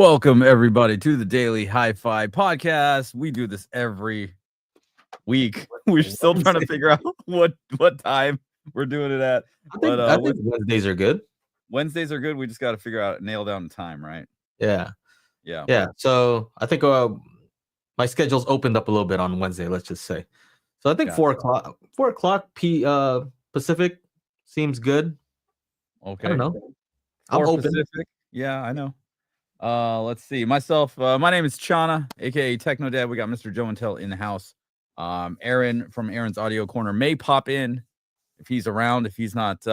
Welcome everybody to the Daily HiFi podcast. We do this every week. We're still trying to figure out what time we're doing it at. I think Wednesdays are good. Wednesdays are good. We just got to figure out nail down the time, right? Yeah. Yeah. So I think my schedule's opened up a little bit on Wednesday. Let's just say. So I think Gotcha. 4 o'clock Pacific seems good. Okay. I don't know. I'm open. Pacific. Yeah, I know. Let's see. Myself, my name is Chana, aka Techno Dad. We got Mr. Joe and Tell in the house. Aaron from Aaron's Audio Corner may pop in if he's around. If he's not,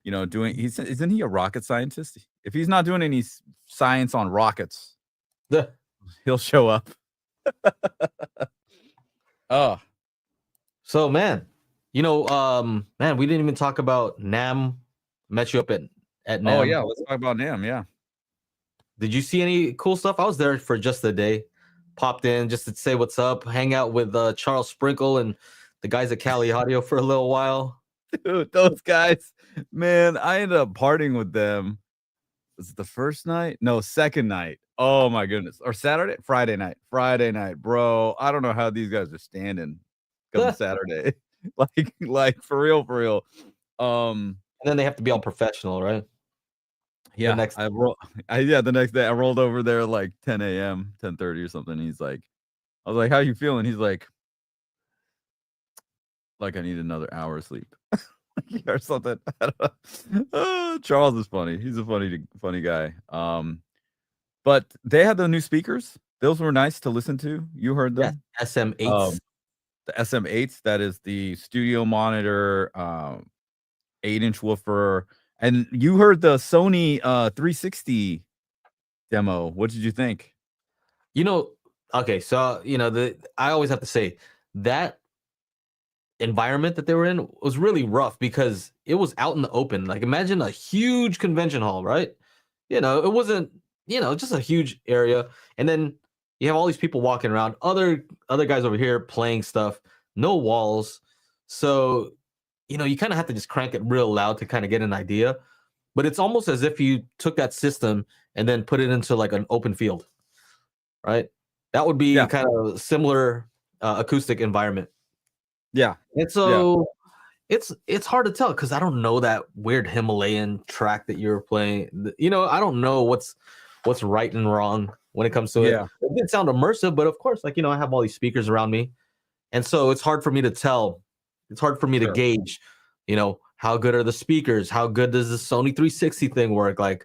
isn't he a rocket scientist? If he's not doing any science on rockets, he'll show up. So man, we didn't even talk about NAM. Met you up at NAM. Oh yeah, let's talk about NAM. Yeah. Did you see any cool stuff? I was there for just a day. Popped in just to say what's up, hang out with Charles Sprinkle and the guys at Cali Audio for a little while. Dude, those guys, man, I ended up partying with them. Was it the first night? No, second night. Oh my goodness. Or Friday night, bro. I don't know how these guys are standing come Saturday. like for real. And then they have to be all professional, right? Yeah, the next day I rolled over there like 10 a.m., 10:30 or something. He's like, I was like, how you feeling? He's like I need another hour of sleep or something. I don't know. Charles is funny. He's a funny guy. But they had the new speakers. Those were nice to listen to. You heard them? Yeah, SM8s. The SM8s, that is the studio monitor, 8-inch woofer. And you heard the Sony 360 demo. What did you think? Okay, so I always have to say that environment that they were in was really rough because it was out in the open. Like imagine a huge convention hall, right? It wasn't, just a huge area. And then you have all these people walking around, other guys over here playing stuff, no walls. So you kind of have to just crank it real loud to kind of get an idea. But it's almost as if you took that system and then put it into like an open field, right? That would be kind of similar acoustic environment. Yeah. And so it's hard to tell because I don't know that weird Himalayan track that you're playing. I don't know what's right and wrong when it comes to it. It did sound immersive, but of course, I have all these speakers around me. And so it's hard for me to tell. It's hard for me to gauge, how good are the speakers? How good does the Sony 360 thing work? I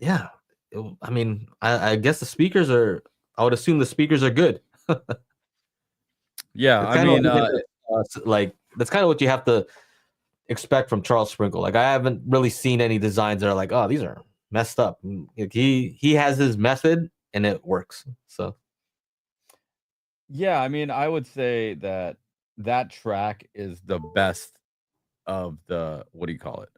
guess the speakers I would assume the speakers are good. Yeah, that's kind of what you have to expect from Charles Sprinkle. I haven't really seen any designs that are like, oh, these are messed up. He has his method and it works. So yeah, I would say that track is the best of the, what do you call it?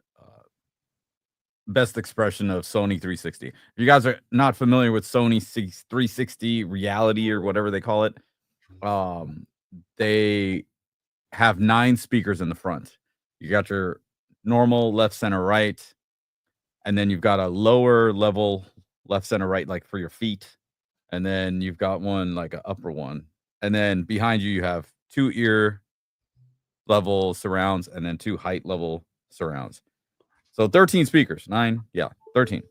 Best expression of Sony 360. If you guys are not familiar with Sony 360 reality or whatever they call it, they have 9 speakers in the front. You got your normal left, center, right, and then you've got a lower level left, center, right, like for your feet, and then you've got one like an upper one, and then behind you have 2 ear level surrounds and then 2 height level surrounds. So 13 speakers. 9, 13.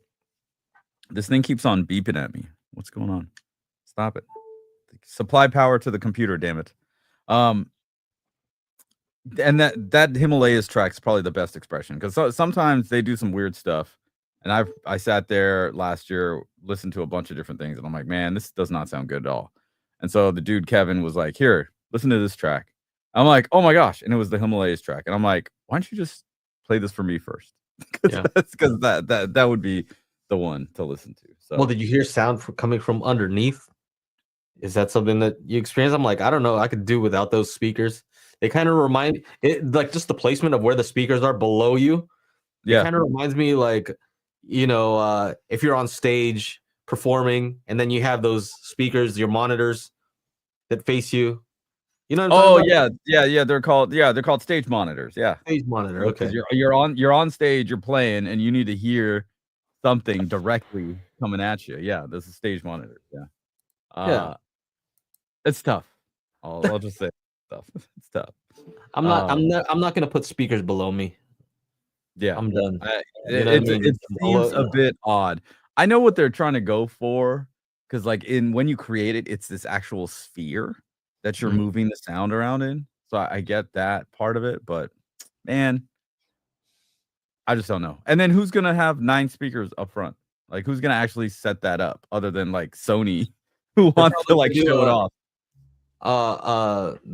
This thing keeps on beeping at me. What's going on? Stop it. Supply power to the computer, damn it. And that Himalayas track is probably the best expression because sometimes they do some weird stuff. And I sat there last year, listened to a bunch of different things, and I'm like, man, this does not sound good at all. And so the dude Kevin was like, here, listen to this track. I'm like, oh my gosh, and it was the Himalayas track, and I'm like, why don't you just play this for me first? Because that would be the one to listen to. So, well, did you hear sound coming from underneath? Is that something that you experience? I'm like, I don't know. I could do without those speakers. They kind of remind it, like just the placement of where the speakers are below you. It kind of reminds me like, if you're on stage performing and then you have those speakers, your monitors that face you. You know what I'm talking about? Yeah. They're called stage monitors. Yeah. Stage monitor. Okay. You're on stage, you're playing, and you need to hear something directly coming at you. Yeah, this is stage monitor. Yeah. Yeah. It's tough. I'll just say it's tough. It's tough. I'm not gonna put speakers below me. Yeah. I'm done. You know what I It mean? seems a bit odd. I know what they're trying to go for, because like when you create it, it's this actual sphere that you're moving the sound around in. So I get that part of it, but man, I just don't know. And then who's gonna have 9 speakers up front? Like who's gonna actually set that up other than like Sony who They're wants to probably like gonna do show it off?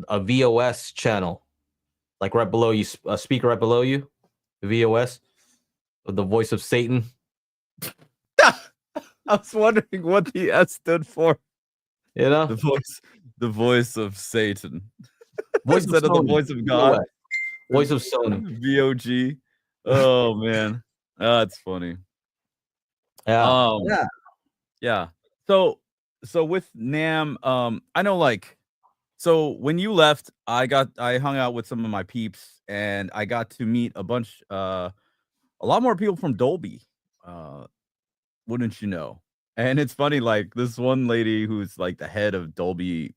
a VOS channel, like right below you, a speaker right below you, the VOS, with the voice of Satan. I was wondering what the S stood for. You know, The voice of Satan. voice Instead of the voice of God. Voice of Sony. VOG. Oh man. That's funny. Yeah. Yeah. So with Nam, I know like so when you left, I hung out with some of my peeps and I got to meet a lot more people from Dolby. Wouldn't you know? And it's funny, like this one lady who's like the head of Dolby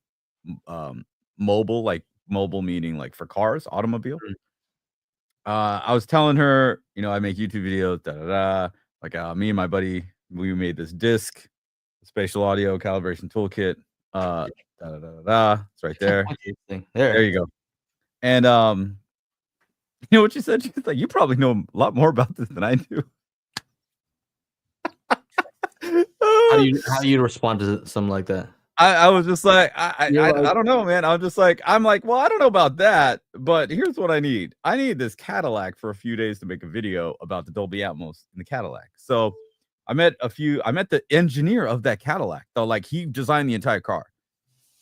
mobile, like mobile meaning like for cars, automobile. I was telling her, I make YouTube videos, da da da. Like me and my buddy, we made this disc, spatial audio calibration toolkit. Da da da da da. It's right there. There you go. And you know what she said? She's like, "You probably know a lot more about this than I do." How do you respond to something like that? I was just like, I don't know, man. I'm like, well, I don't know about that, but here's what I need. I need this Cadillac for a few days to make a video about the Dolby Atmos in the Cadillac. So I met the engineer of that Cadillac, though, like he designed the entire car.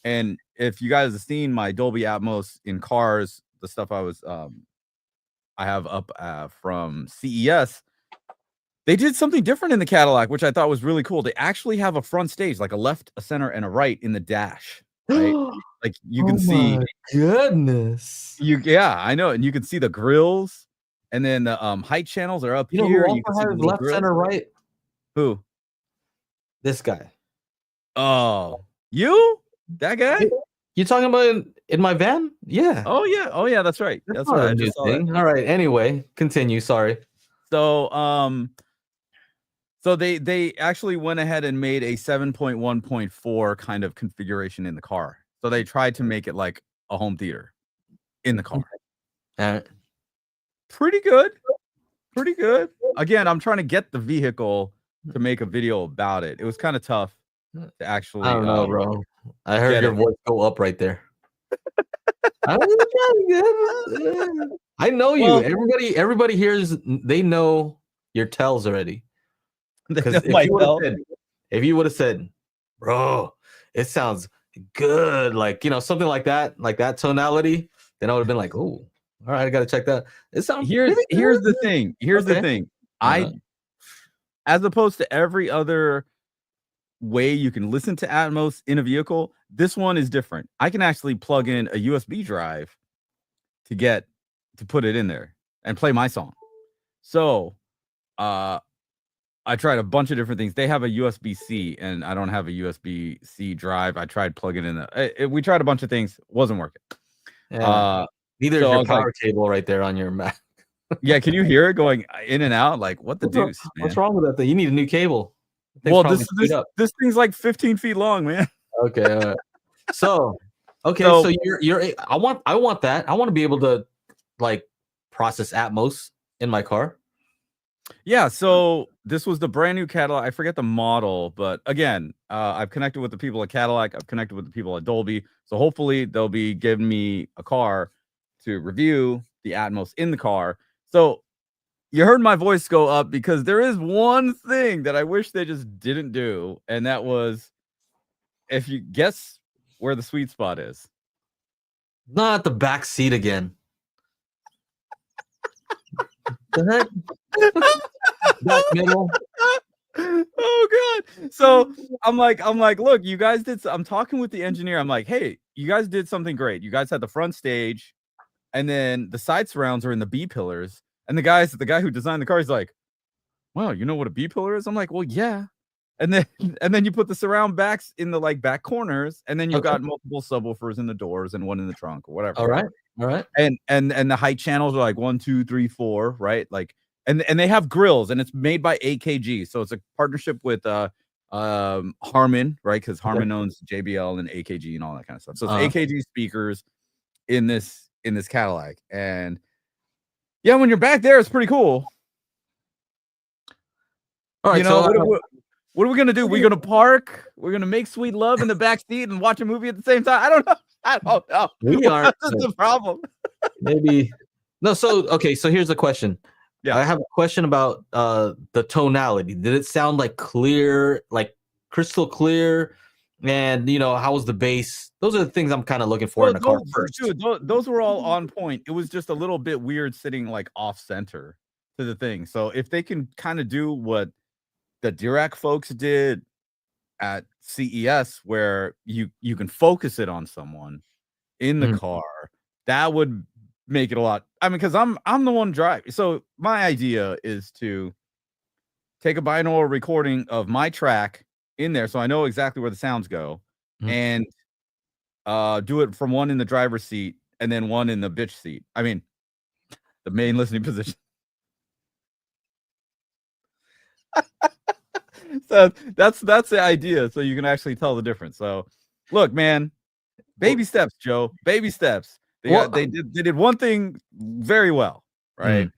And if you guys have seen my Dolby Atmos in cars, the stuff I have up from CES, they did something different in the Cadillac, which I thought was really cool. They actually have a front stage, like a left, a center, and a right in the dash, right? Like you can see. Goodness. Yeah, I know, and you can see the grills, and then the height channels are up You know here. who You can also see the has little left, grills. center, right? Who? This guy. Oh, you? That guy? You talking about in my van? Yeah. Oh yeah, that's right. That's right. I just saw that. All right. Anyway, continue. Sorry. So they actually went ahead and made a 7.1.4 kind of configuration in the car. So they tried to make it like a home theater in the car. Pretty good. Pretty good. Again, I'm trying to get the vehicle to make a video about it. It was kind of tough to actually. I don't know, bro. I heard your voice go up right there. I know you. Well, everybody hears. They know your tells already. Because if you would have said, "Bro, it sounds good," like something like that tonality, then I would have been like, "Oh, all right, I gotta check that." It sounds. Here's the thing. Here's the thing. As opposed to every other way you can listen to Atmos in a vehicle, this one is different. I can actually plug in a USB drive to put it in there and play my song. So, I tried a bunch of different things. They have a USB-C, and I don't have a USB-C drive. I tried plugging in we tried a bunch of things. Wasn't working. Yeah. Neither is your power cable right there on your Mac. Yeah, can you hear it going in and out? Like, what the deuce, man? What's wrong with that thing? You need a new cable. Well, this thing's like 15 feet long, man. Okay. All right. So you're I want that. I want to be able to like process Atmos in my car. Yeah, so this was the brand new Cadillac. I forget the model, but again, I've connected with the people at Cadillac. I've connected with the people at Dolby. So hopefully they'll be giving me a car to review the Atmos in the car. So you heard my voice go up because there is one thing that I wish they just didn't do, and that was, if you guess where the sweet spot is. Not the back seat again. The heck? Back middle. Oh god. So I'm like, look, you guys did. I'm talking with the engineer. I'm like, hey, you guys did something great. You guys had the front stage, and then the side surrounds are in the B pillars. And the guy who designed the car is like, well, you know what a B pillar is? I'm like, well, yeah. And then and then you put the surround backs in the like back corners, and then you've Okay. got multiple subwoofers in the doors and one in the trunk or whatever. All right. All right. And the height channels are like 1, 2, 3, 4, right? Like, and they have grills, and it's made by AKG, so it's a partnership with Harman, right? Because Okay. Harman owns JBL and AKG and all that kind of stuff. So it's Uh-huh. AKG speakers in this Cadillac, and yeah, when you're back there, it's pretty cool. All right. You know, So what are we gonna do? We're gonna park. We're gonna make sweet love in the back seat and watch a movie at the same time. I don't know. I don't know. we aren't What's the problem? maybe no. So okay. So here's the question. Yeah. I have a question about the tonality. Did it sound like clear, like crystal clear? And how was the bass? Those are the things I'm kind of looking for in a car first. Dude, those were all on point. It was just a little bit weird sitting like off center to the thing. So if they can kind of do what the Dirac folks did at CES, where you can focus it on someone in the Mhm. car, that would make it a lot. I mean, because I'm the one driving. So my idea is to take a binaural recording of my track in there, so I know exactly where the sounds go, Mhm. and do it from one in the driver's seat and then one in the bitch seat. I mean, the main listening position. So that's the idea. So you can actually tell the difference. So look, man, baby steps, Joe. Baby steps. They did one thing very well, right?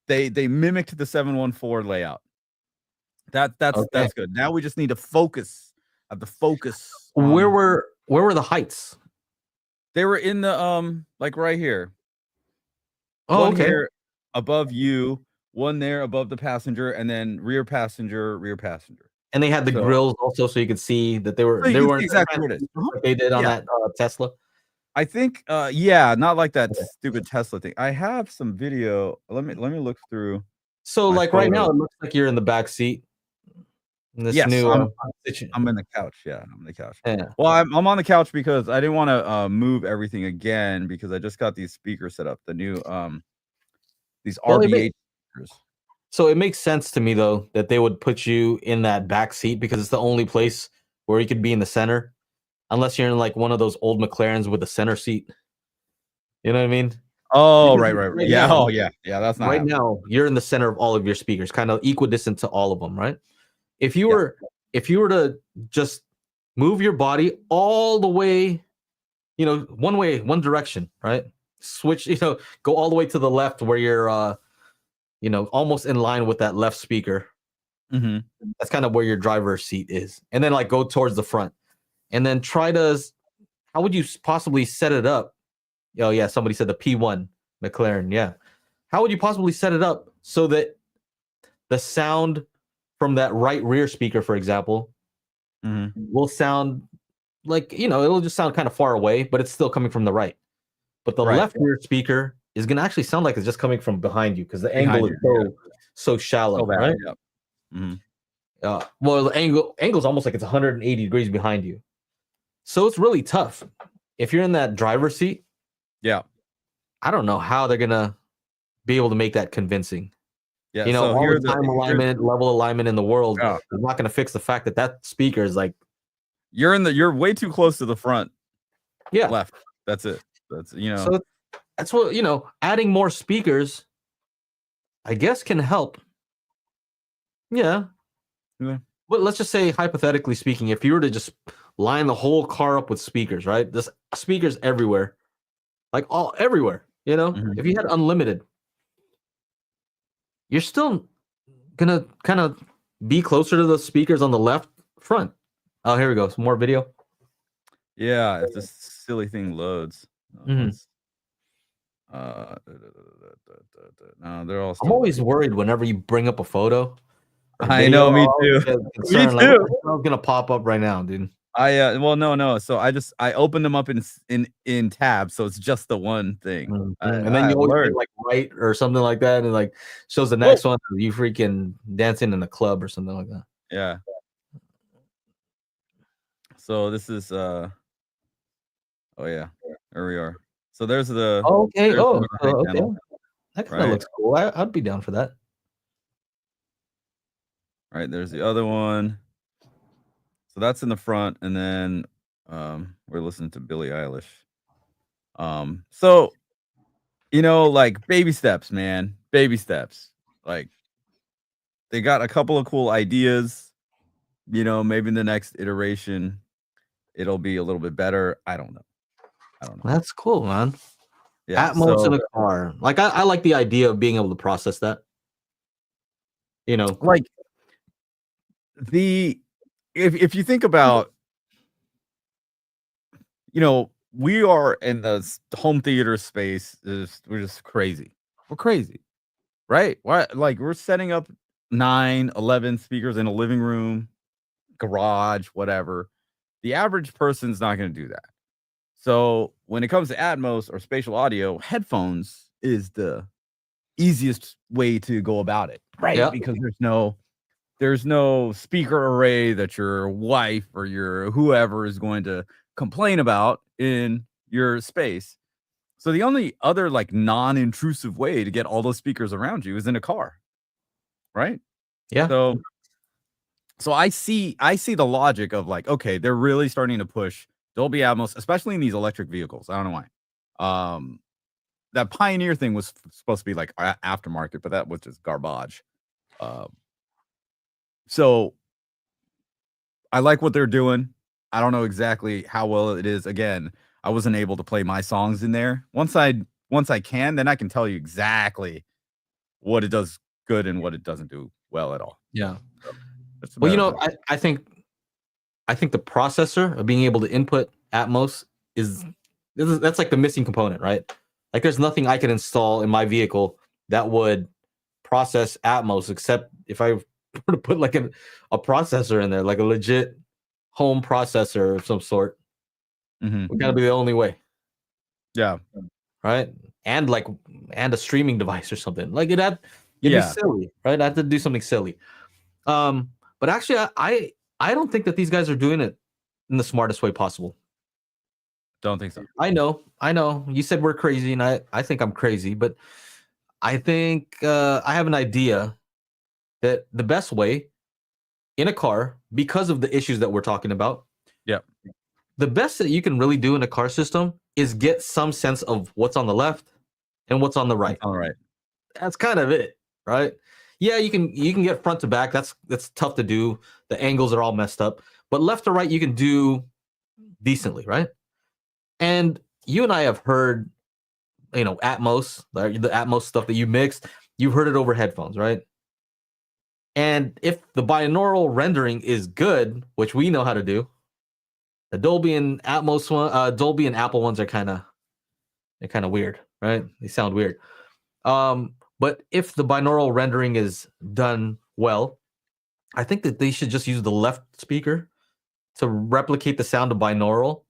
They mimicked the 714 layout. That's good. Now we just need to focus. Have the focus. Where were the heights? They were in the like right here. Oh, One okay. here above you, one there above the passenger, and then rear passenger, rear passenger. And they had the So grills also, so you could see that they so you can weren't see exactly where it is. like they did on Yeah. that Tesla. I think yeah, not like that Okay. stupid Tesla thing. I have some video. Let me look through So my like right now, photos. it looks like you're in the back seat. In this Yes, new I'm in the couch. Yeah, I'm in the couch. yeah. Well, I'm on the couch because I didn't want to move everything again because I just got these speakers set up. The new these Well, RBH speakers. so it makes sense to me though that they would put you in that back seat because it's the only place where you could be in the center, unless you're in like one of those old McLarens with the center seat. You know what I mean? Oh, Because right. right Yeah. now, Oh, yeah. Yeah. That's not right happening. now, you're in the center of all of your speakers, kind of equidistant to all of them, right? If you Yeah. were to just move your body all the way, one way, one direction, right? Switch, go all the way to the left where you're almost in line with that left speaker. Mhm. That's kind of where your driver's seat is. And then like go towards the front. And then how would you possibly set it up? Oh yeah, somebody said the P1 McLaren. Yeah. How would you possibly set it up so that the sound from that right rear speaker, for example, Mhm. will sound like, it'll just sound kind of far away, but it's still coming from the right. But the Right. left rear speaker is going to actually sound like it's just coming from behind you because the Behind angle is you, so shallow, so bad. right? Yep. Mhm. Well, the angle's almost like it's 180 degrees behind you. So it's really tough. If you're in that driver's seat, Yeah. I don't know how they're going to be able to make that convincing. Yeah. All So the time alignment, level alignment in the world yeah. is not going to fix the fact that that speaker is like, You're way too close to the front yeah. left. That's it. That's So that's what, adding more speakers, I guess, can help. Yeah. Yeah. But let's just say, hypothetically speaking, if you were to just line the whole car up with speakers, right? There's speakers everywhere, like all everywhere. Mhm. If you had unlimited, you're still gonna kind of be closer to the speakers on the left front. Oh, here we go. Some more video. Yeah, if this silly thing loads. Mhm. No, they're all I'm still always loading. worried whenever you bring up a photo. Or I video, know, me too. Me Like, too. what's gonna pop up right now, dude? Well, no. So I opened them up in tabs, so it's just the one thing. Mhm. I And then you always learned. hit like right or something like that, and like shows the next one. You freaking dancing in a club or something like that. Yeah. So this is oh yeah, there we are. So there's the Okay. there's the height Okay. channel, That kind of right? looks cool. I'd be down for that. Right, there's the other one. So that's in the front, and then we're listening to Billie Eilish. So like baby steps, man. Baby steps. Like they got a couple of cool ideas. Maybe in the next iteration it'll be a little bit better. I don't know. I don't know. That's cool, man. Yeah. Atmos in So a car. Like I like the idea of being able to process that. like if you think about, we are in the home theater space. We're just crazy. We're crazy, right? Why? Like we're setting up 9, 11 speakers in a living room, garage, whatever. The average person's not going to do that. So when it comes to Atmos or spatial audio, headphones is the easiest way to go about it, right? Yeah. Because there's no speaker array that your wife or your whoever is going to complain about in your space. So the only other like non-intrusive way to get all those speakers around you is in a car, right? Yeah. So I see the logic of like, okay, they're really starting to push Dolby Atmos, especially in these electric vehicles. I don't know why. That Pioneer thing was supposed to be like aftermarket, but that was just garbage. So I like what they're doing. I don't know exactly how well it is. Again, I wasn't able to play my songs in there. Once I can, then I can tell you exactly what it does good and what it doesn't do well at all. Yeah. So that's Well, about it. I think the processor of being able to input Atmos that's like the missing component, right? Like there's nothing I can install in my vehicle that would process Atmos except if I were to put like a processor in there, like a legit home processor of some sort. Mhm. Would kind of be the only way, Yeah. right? And a streaming device or something. Like it'd be Yeah. silly, right? I have to do something silly. But actually, I don't think that these guys are doing it in the smartest way possible. Don't think so. I know. You said we're crazy, and I think I'm crazy, but I think I have an idea that the best way in a car, because of the issues that we're talking about, Yep. the best that you can really do in a car system is get some sense of what's on the left and what's on the right. All right. That's kind of it, right? Yeah, you can get front to back. That's tough to do. The angles are all messed up, but left to right you can do decently, right? And you and I have heard, Atmos, the Atmos stuff that you mixed. You've heard it over headphones, right? And if the binaural rendering is good, which we know how to do, the Dolby and Atmos one, Dolby and Apple ones are kind of weird, right? They sound weird. But if the binaural rendering is done well, I think that they should just use the left speaker to replicate the sound of binaural,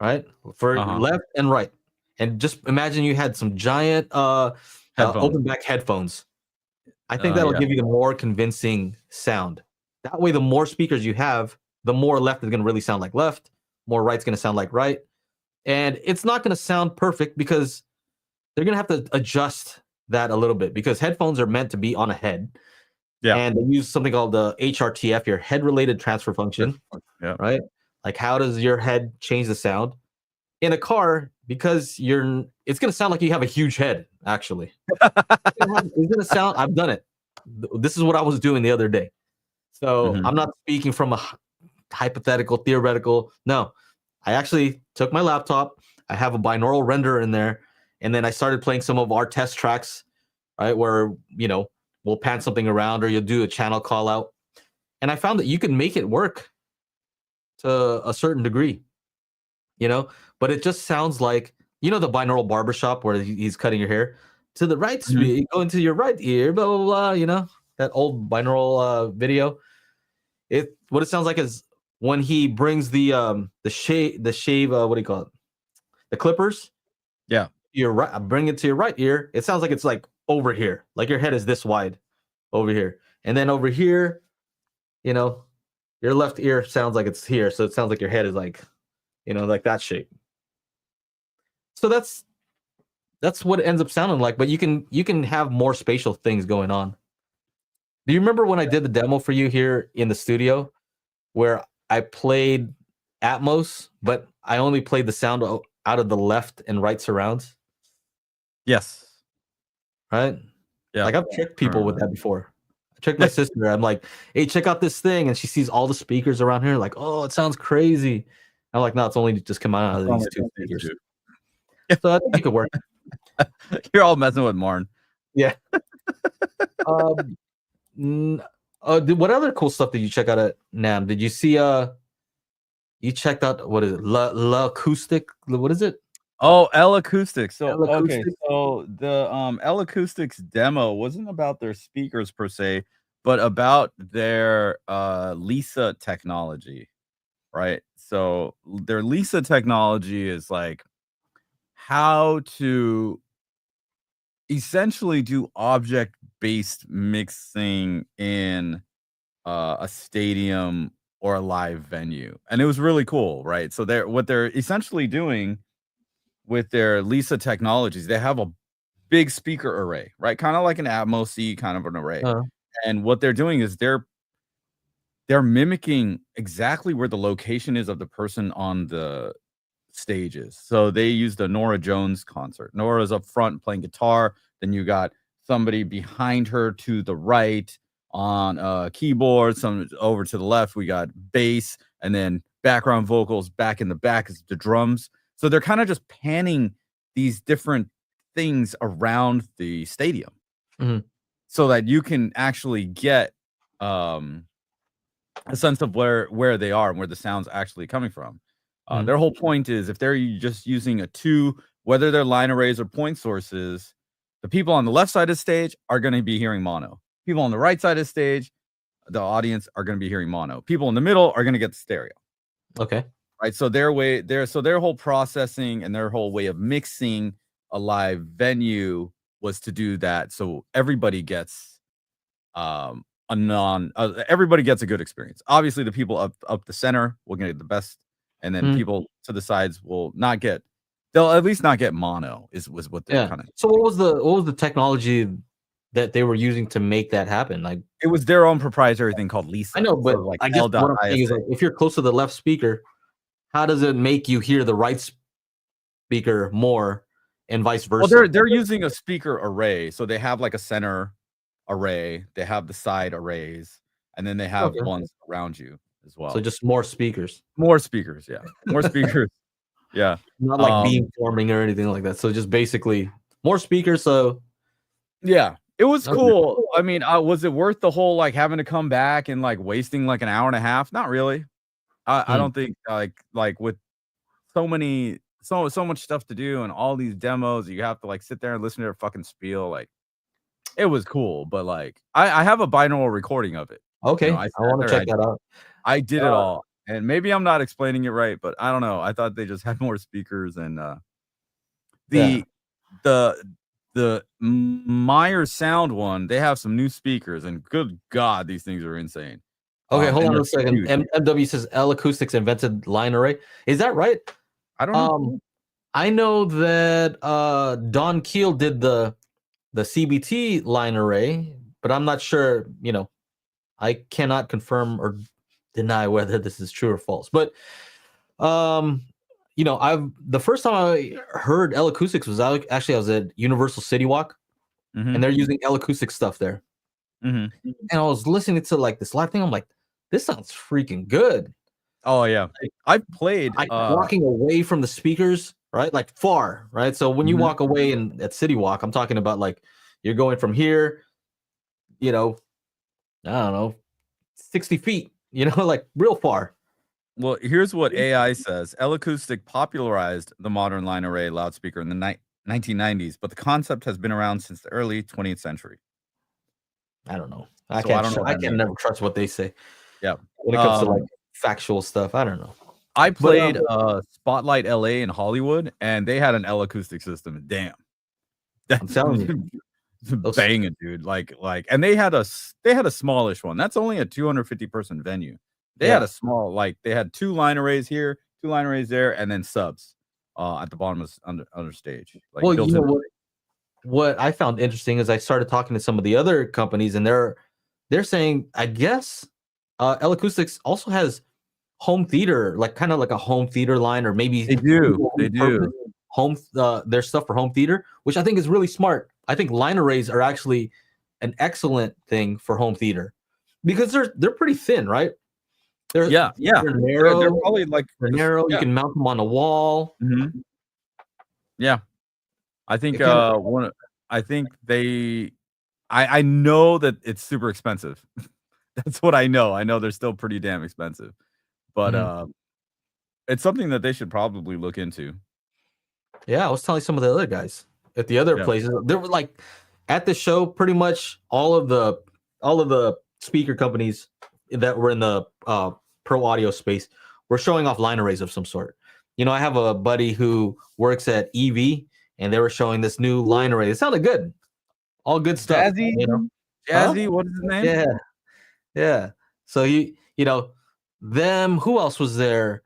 right? For left and right. And just imagine you had some giant open back headphones. I think that'll give you the more convincing sound. That way, the more speakers you have, the more left is going to really sound like left, more right's going to sound like right. And it's not going to sound perfect because they're going to have to adjust that a little bit because headphones are meant to be on a head. Yeah. And they use something called the HRTF, your head-related transfer function. Yeah. Right? Like how does your head change the sound? In a car, because it's going to sound like you have a huge head, actually. It's going to sound, I've done it. This is what I was doing the other day. So I'm not speaking from a hypothetical, theoretical. No, I actually took my laptop. I have a binaural renderer in there. And then I started playing some of our test tracks, right? Where, we'll pan something around or you'll do a channel call out. And I found that you can make it work to a certain degree, but it just sounds like, the binaural barbershop where he's cutting your hair to the right, go into your right ear, blah, blah, blah, that old binaural video. What it sounds like is when he brings the shave, what do you call it? The clippers. Yeah. Your right, bring it to your right ear. It sounds like it's like over here, like your head is this wide over here. And then over here, your left ear sounds like it's here. So it sounds like your head is like, like that shape. So that's what it ends up sounding like. But you can have more spatial things going on. Do you remember when I did the demo for you here in the studio where I played Atmos, but I only played the sound out of the left and right surrounds? Yes. Right? Yeah. Like I've tricked I people with remember that before. I tricked my sister. I'm like, hey, check out this thing. And she sees all the speakers around here, like, oh, it sounds crazy. I'm like, no, it's only just come out of these two speakers. So I think it could work. You're all messing with Marn. Yeah. um, what other cool stuff did you check out at NAMM? Did you see you checked out what is it? La acoustic? What is it? Oh, L Acoustics. So L okay, Acoustic? so the L Acoustics demo wasn't about their speakers per se, but about their Lisa technology, right? So their Lisa technology is like how to essentially do object-based mixing in a stadium or a live venue. And it was really cool, right? So they're essentially doing with their Lisa technologies, they have a big speaker array, right? Kind of like an Atmos kind of an array. Uh, And what they're doing is they're mimicking exactly where the location is of the person on the stages. So they used a Nora Jones concert. Nora's up front playing guitar. Then you got somebody behind her to the right on a keyboard. Some over to the left, we got bass, and then background vocals back in the back is the drums. So they're kind of just panning these different things around the stadium mhm, so that you can actually get um a sense of where they are and where the sound's actually coming from. mhm. Their whole point is if they're just using a two, whether they're line arrays or point sources, the people on the left side of the stage are going to be hearing mono. People on the right side of the stage, the audience are going to be hearing mono. People in the middle are going to get the stereo. Okay. Right. So their whole processing and their whole way of mixing a live venue was to do that. So everybody gets everybody gets a good experience. Obviously, the people up the center will get the best, and then Mhm. people to the sides will not get. They'll at least not get mono. Was what they're Yeah. kind of. So what was the technology that they were using to make that happen? Like It was their own proprietary thing called Lisa. I know, but So like I guess what I'm saying is L.ISA. like if you're close to the left speaker, how does it make you hear the right speaker more and vice Well, versa? they're using a speaker array, so they have like a center array. They have the side arrays, and then they have Okay. ones around you as So well. just more speakers, More speakers, yeah, more speakers, yeah. not like beamforming or anything like that. So just basically more speakers. So Yeah, it was okay. cool. I mean, was it worth the whole, like, having to come back and, like, wasting, like, an hour and a half? Not really. I Hmm. don't think, like, with so much stuff to do and all these demos, you have to, like, sit there and listen to their fucking spiel, like, it was cool, but, like, I have a binaural recording of it. You know, Okay, I I sat want to there, check that out. I did it Uh, all, and maybe I'm not explaining it right, but I don't know. I thought they just had more speakers and, yeah. the the Meyer Sound one, they have some new speakers, and good God, these things are insane. Okay, hold And on they're a second. huge. MW says L Acoustics invented line array. Is that right? I don't know. Um, I know that Don Keel did the CBT line array, but I'm not sure. I cannot confirm or deny whether this is true or false. But um, I've the first time I heard L Acoustics was actually I was at Universal City Walk, and Mhm, they're using L Acoustic stuff there. mhm. And I was listening to like this live thing. I'm like, this sounds freaking good. Oh, yeah. I've played, I kept walking away from the speakers, right? Like far, right? So when you mhm. walk away at City Walk, I'm talking about like you're going from here, you know, I don't know, 60 feet, like real far. Well, here's what AI says. L Acoustic popularized the modern line array loudspeaker in the 1990s, but the concept has been around since the early 20th century. I don't know. So I don't know what I that can means. never trust what they say Yeah. when it comes to like Um, factual stuff. I don't know. I But played, Spotlight LA in Hollywood, and they had an L Acoustic system. Damn. I'm telling you, those Banging, dude. And they had a smallish one. That's only a 250 person venue. They had yeah. a small, like, they had 2 line arrays here, 2 line arrays there, and then subs at the bottom of under stage, like Well, you built know in. what I found interesting is I started talking to some of the other companies and they're saying, I guess, L Acoustics also has home theater, like kind of like a home theater line, or maybe They do. They do. home their stuff for home theater, which I think is really smart. I think line arrays are actually an excellent thing for home theater because they're pretty thin, right? They're Yeah. they're narrow. They're probably like They're narrow. You can mount them on a wall. Mm-hmm. Yeah. I think I think I know that it's super expensive. That's what I know. I know they're still pretty damn expensive. But it's something that they should probably look into. Yeah, I was telling some of the other guys at the other places. There were like at the show, pretty much all of the speaker companies that were in the pro audio space were showing off line arrays of some sort. You know, I have a buddy who works at EV, and they were showing this new line array. It sounded good, all good stuff. Jazzy, you know, Jazzy, what is his name? Yeah. So you know them. Who else was there?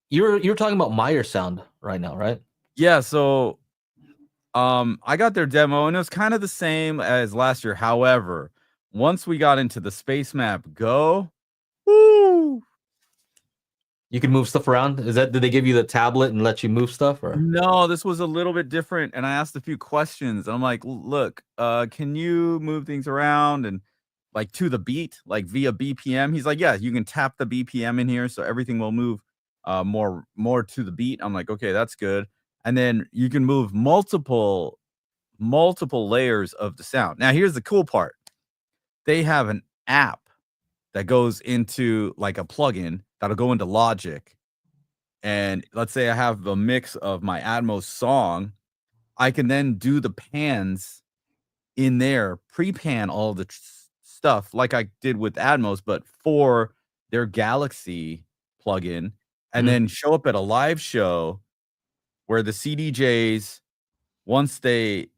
You're talking about Meyer Sound right now, right? Yeah. So, I got their demo, and it was kind of the same as last year. However, once we got into the Space Map Go, woo! You can move stuff around. Did they give you the tablet and let you move stuff? Or No, this was a little bit different. And I asked a few questions. I'm like, look, can you move things around and like to the beat, like via BPM? He's like, yeah, you can tap the BPM in here, so everything will move more to the beat. I'm like, okay, that's good. And then you can move multiple layers of the sound. Now, here's the cool part. They have an app that goes into like a plugin that'll go into Logic. And let's say I have a mix of my Atmos song, I can then do the pans in there, pre-pan all the stuff like I did with Atmos, but for their Galaxy plugin, and then show up at a live show where the CDJs, once it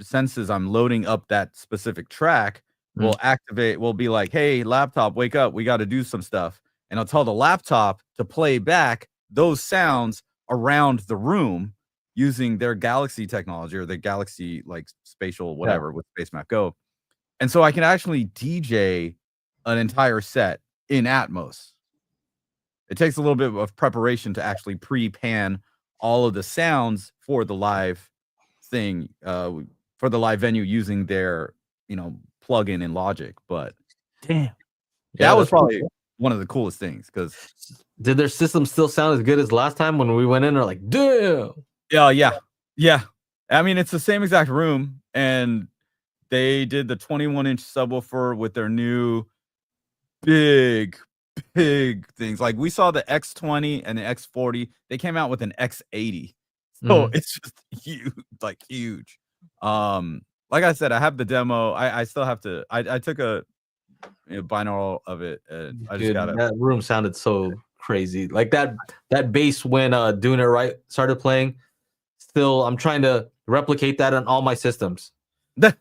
senses I'm loading up that specific track, will be like, hey, laptop, wake up, we got to do some stuff. And I'll tell the laptop to play back those sounds around the room using their Galaxy technology or the Galaxy like spatial whatever with Space Map Go. And so I can actually DJ an entire set in Atmos. It takes a little bit of preparation to actually pre-pan all of the sounds for the live thing, for the live venue using their, plugin in Logic. But damn, that was probably one of the coolest things. Because did their system still sound as good as last time when we went in? They're like, damn. Yeah. I mean, it's the same exact room, and they did the 21-inch subwoofer with their new big things. Like we saw the X20 and the X40. They came out with an X80. So it's just huge. Like I said, I have the demo. I still have to. I took a binaural of it. And I just got it. That room sounded so crazy. Like that bass when Doing It Right started playing. Still, I'm trying to replicate that on all my systems. It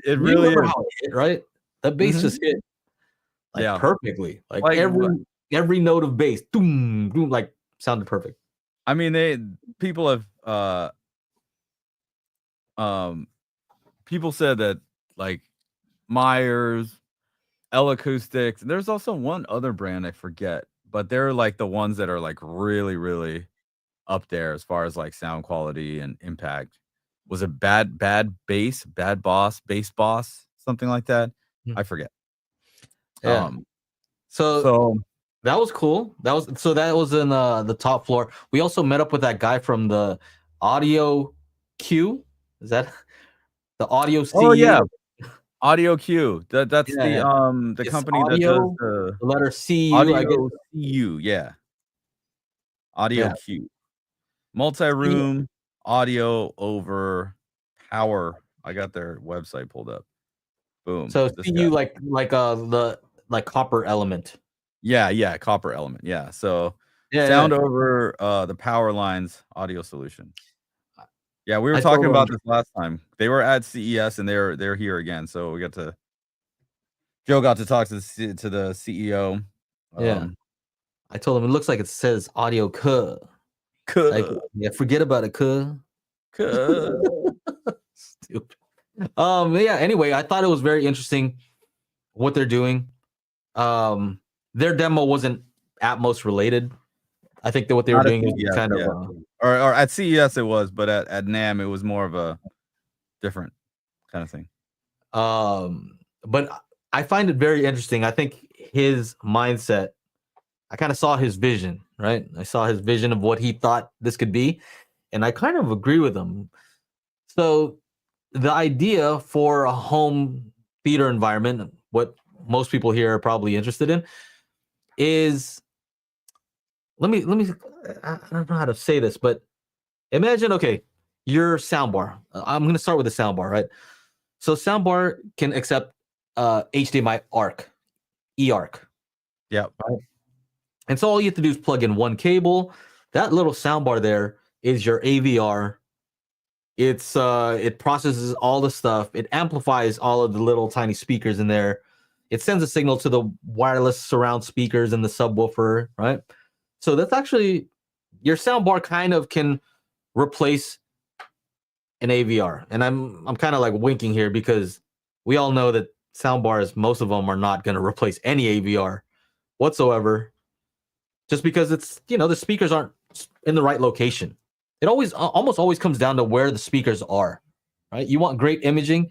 really is. How it hit, right? That bass just hit perfectly. Like every note of bass, doom, doom, like sounded perfect. I mean, people have people said that like Myers, L Acoustics, and there's also one other brand I forget, but they're like the ones that are like really, really up there as far as like sound quality and impact. Was it bad bass, bass boss, something like that? I forget. Yeah. So that was cool. That was in the top floor. We also met up with that guy from the Audio Q. Is that the Audio CEO? Oh yeah, Audio Q. That's the company audio, that does the letter CU. Audio CU. Yeah. Audio Q. Multi-room audio over power. I got their website pulled up. Boom. So CU like the copper element. Yeah, copper element. Yeah. So sound over the power lines audio solution. Yeah, we were talking about this last time. They were at CES and they're here again. So Joe got to talk to the CEO. I told him it looks like it says audio cuh. Like, forget about it, cuh. Stupid. Anyway, I thought it was very interesting. what they're doing. Their demo wasn't Atmos related. I think that what they were Not at doing is CES, kind of yeah. Or at CES it was, but at NAMM it was more of a different kind of thing. But I find it very interesting. I think his mindset, I kind of saw his vision, right? I saw his vision of what he thought this could be, and I kind of agree with him. So the idea for a home theater environment, what most people here are probably interested in, is let me I don't know how to say this, but imagine, okay, your soundbar. I'm gonna start with the soundbar, right? So soundbar can accept HDMI ARC, eARC, Yep. right? And so all you have to do is plug in one cable. That little soundbar there is your AVR. It processes all the stuff. It amplifies all of the little tiny speakers in there. It sends a signal to the wireless surround speakers in the subwoofer, right? So that's actually your soundbar kind of can replace an AVR. And I'm kind of like winking here because we all know that soundbars, most of them are not going to replace any AVR whatsoever, just because it's, the speakers aren't in the right location. It almost always comes down to where the speakers are, right? You want great imaging.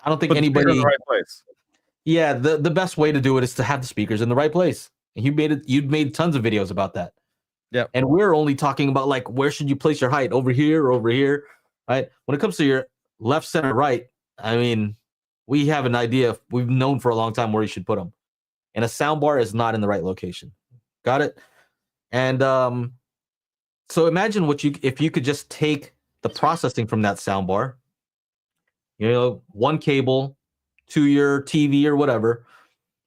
I don't think Put the speaker in the anybody. right place. Yeah, the best way to do it is to have the speakers in the right place. And you'd made tons of videos about that. Yep. And we're only talking about like where should you place your height, over here or over here, right? When it comes to your left, center, right, I mean, we have an idea. We've known for a long time where you should put them. And a soundbar is not in the right location. Got it? And so imagine if you could just take the processing from that soundbar, one cable to your TV or whatever,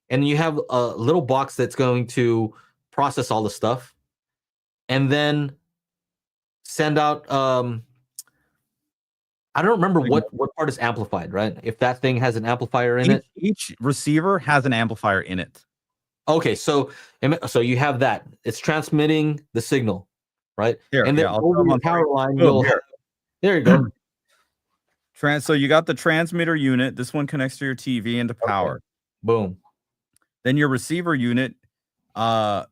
and you have a little box that's going to process all the stuff, and then send out. I don't remember what part is amplified, right? If that thing has an amplifier in it, Each receiver has an amplifier in it. Okay, so you have that. It's transmitting the signal, right? Here, And then I'll over show 'em your on power screen. line, Boom, you'll here. there you go. So you got the transmitter unit. This one connects to your TV and to power. Boom. Then your receiver unit And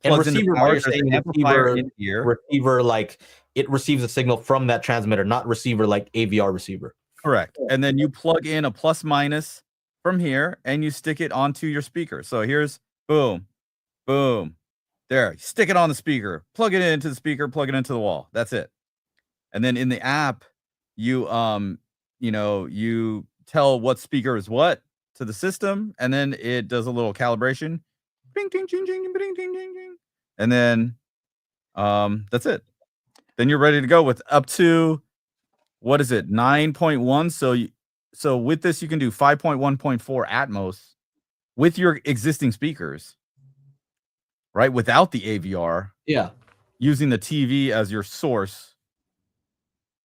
plugs into receiver, power. you're There's saying an amplifier in here. receiver, like it receives a signal from that transmitter, not receiver like AVR receiver. Correct. And then you plug in a plus minus from here and you stick it onto your speaker. So here's boom, boom. There. You stick it on the speaker, plug it into the speaker, plug it into the wall. That's it. And then in the app, you you tell what speaker is what to the system, and then it does a little calibration. Bing, ding, ding, ding, ding, ding, ding, ding. And then that's it. Then you're ready to go with up to, what is it, 9.1. So with this you can do 5.1.4 Atmos with your existing speakers, right? Without the AVR. Yeah. Using the TV as your source.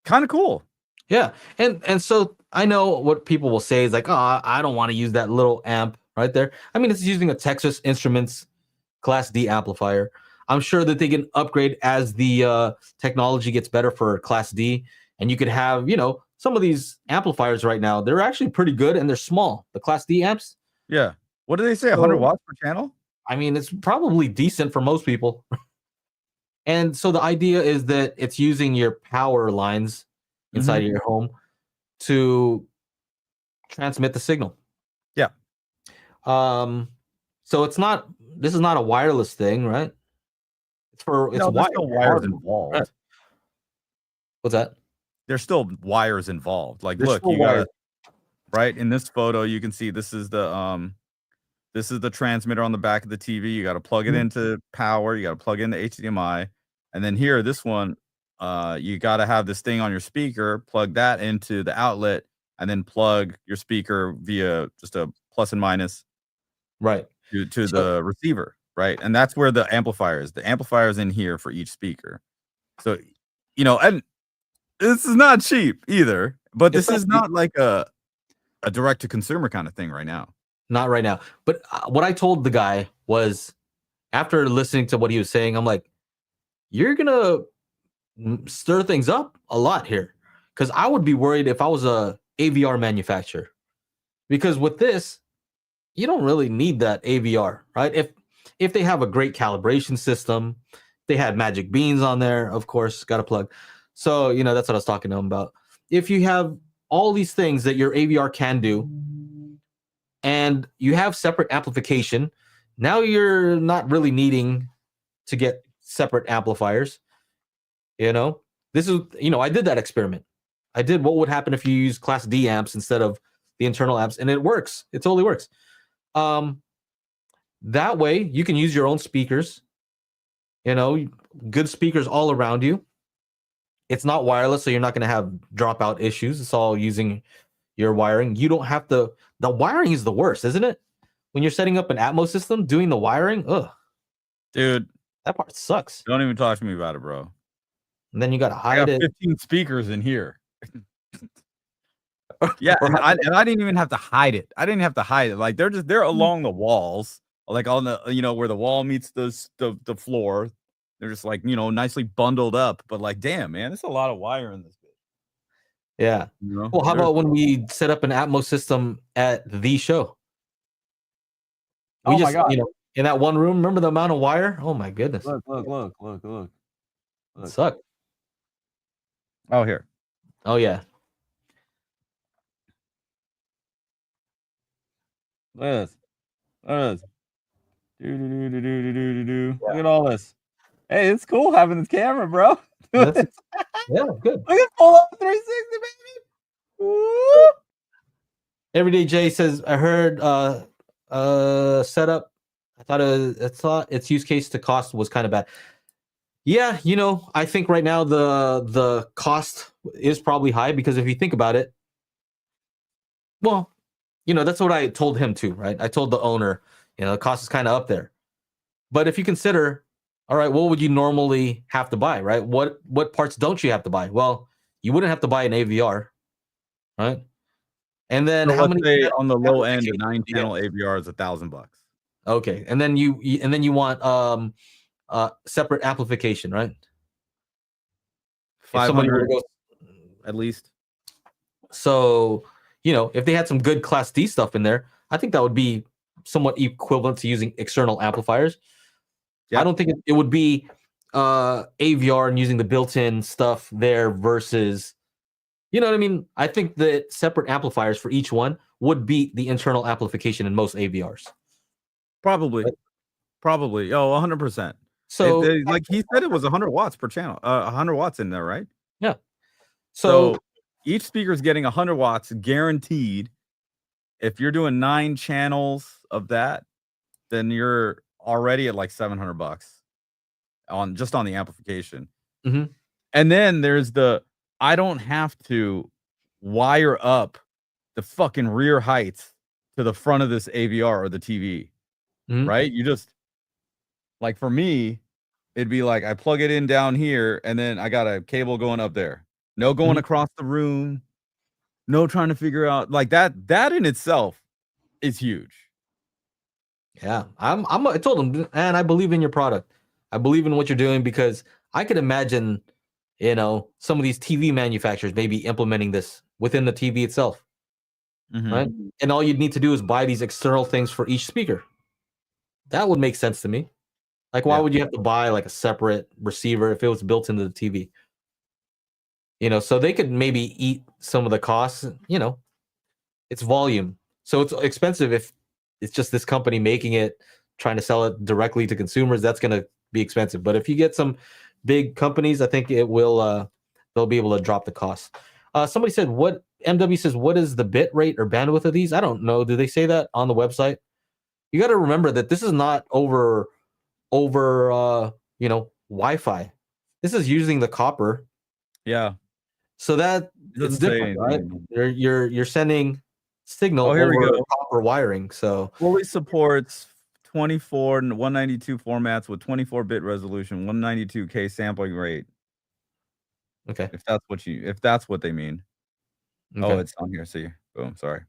Kind of cool. Yeah. And so I know what people will say is like, oh, I don't want to use that little amp right there. I mean, it's using a Texas Instruments Class D amplifier. I'm sure that they can upgrade as the technology gets better for Class D. And you could have, some of these amplifiers right now, they're actually pretty good and they're small. The Class D amps. Yeah. What do they say? 100 watts per channel? I mean, it's probably decent for most people. And so the idea is that it's using your power lines inside of your home to transmit the signal. Yeah. So this is not a wireless thing, right? It's there's still wires involved. Right. What's that? There's still wires involved. Like, There's look, still you got wires. right in this photo, you can see this is the transmitter on the back of the TV. You got to plug it into power. You got to plug in the HDMI, and then here, this one, you got to have this thing on your speaker. Plug that into the outlet, and then plug your speaker via just a plus and minus, right, to the receiver, right? And that's where the amplifier is. The amplifier is in here for each speaker. So, and this is not cheap either. But this is not like a direct to consumer kind of thing right now. Not right now. But what I told the guy was, after listening to what he was saying, I'm like, you're gonna stir things up a lot here, because I would be worried if I was a AVR manufacturer. Because with this, you don't really need that AVR, right? If they have a great calibration system, they had magic beans on there, of course, got to plug. So, that's what I was talking to them about. If you have all these things that your AVR can do, and you have separate amplification, now you're not really needing to get separate amplifiers. This is, I did that experiment. I did what would happen if you use Class D amps instead of the internal amps, and it works. It totally works. That way you can use your own speakers, good speakers all around you. It's not wireless, so you're not going to have dropout issues. It's all using your wiring. You don't have to. The wiring is the worst, isn't it? When you're setting up an Atmos system, doing the wiring, dude, that part sucks. Don't even talk to me about it, bro. And then you got to hide it. 15 speakers in here. Yeah, and I didn't even have to hide it. I didn't have to hide it. Like they're along the walls, like on the where the wall meets the floor. They're just like nicely bundled up. But like, damn, man, there's a lot of wire in this bit. Yeah. Well, how about when we set up an Atmos system at the show? My God. In that one room, remember the amount of wire? Oh my goodness. Look. It sucked. Oh, here. Oh yeah. Look at this. Look at all this. Hey, it's cool having this camera, bro. Yeah, good. Look at full up 360, baby. Woo! Everyday Jay says, I heard setup. I thought its use case to cost was kind of bad. Yeah, I think right now the cost is probably high because if you think about it, well, that's what I told him too, right? I told the owner, the cost is kind of up there. But if you consider, all right, what would you normally have to buy, right? What parts don't you have to buy? Well, you wouldn't have to buy an AVR, right? And then so how many on the low end, a 9-channel AVR is $1,000. Okay, and then you want separate amplification, right? 500 at least. So, if they had some good Class D stuff in there, I think that would be somewhat equivalent to using external amplifiers. Yep. I don't think it would be AVR and using the built-in stuff there versus, you know what I mean? I think that separate amplifiers for each one would beat the internal amplification in most AVRs. Probably. Right? Probably. Oh, 100%. So like he said, it was 100 watts per channel. 100 watts in there, right? Yeah. So each speaker is getting 100 watts guaranteed. If you're doing 9 channels of that, then you're already at like $700 on the amplification. Mm-hmm. And then there's I don't have to wire up the fucking rear heights to the front of this AVR or the TV, right? You just, like for me, it'd be like I plug it in down here and then I got a cable going up there. No going across the room. No trying to figure out like that in itself is huge. Yeah, I told him, and I believe in your product. I believe in what you're doing because I could imagine, some of these TV manufacturers maybe implementing this within the TV itself, right? And all you'd need to do is buy these external things for each speaker. That would make sense to me. Like, why would you have to buy like a separate receiver if it was built into the TV? So they could maybe eat some of the costs. It's volume, so it's expensive if it's just this company making it, trying to sell it directly to consumers. That's going to be expensive. But if you get some big companies, I think it will. They'll be able to drop the cost. Somebody said, "What MW says? What is the bit rate or bandwidth of these?" I don't know. Do they say that on the website? You got to remember that this is not over Wi-Fi. This is using the copper. Yeah. So that it's different, right? You're sending signal over copper wiring. So fully supports 24 and 192 formats with 24-bit resolution, 192K sampling rate. Okay. If that's what they mean. Okay. Oh, it's on here. See, boom. Sorry.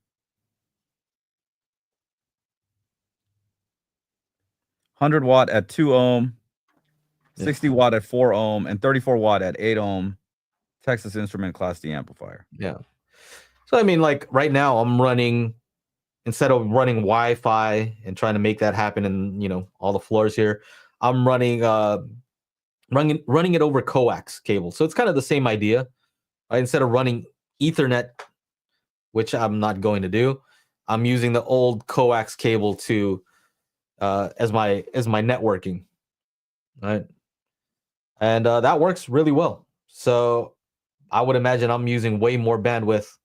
100 watt at 2 ohm, 60 watt at 4 ohm, and 34 watt at 8 ohm. Texas Instrument Class D amplifier. Yeah. So I mean, like right now, I'm running instead of running Wi-Fi and trying to make that happen in all the floors here, I'm running it over coax cable. So it's kind of the same idea. Right? Instead of running Ethernet, which I'm not going to do, I'm using the old coax cable to as my networking, right? And that works really well. So I would imagine I'm using way more bandwidth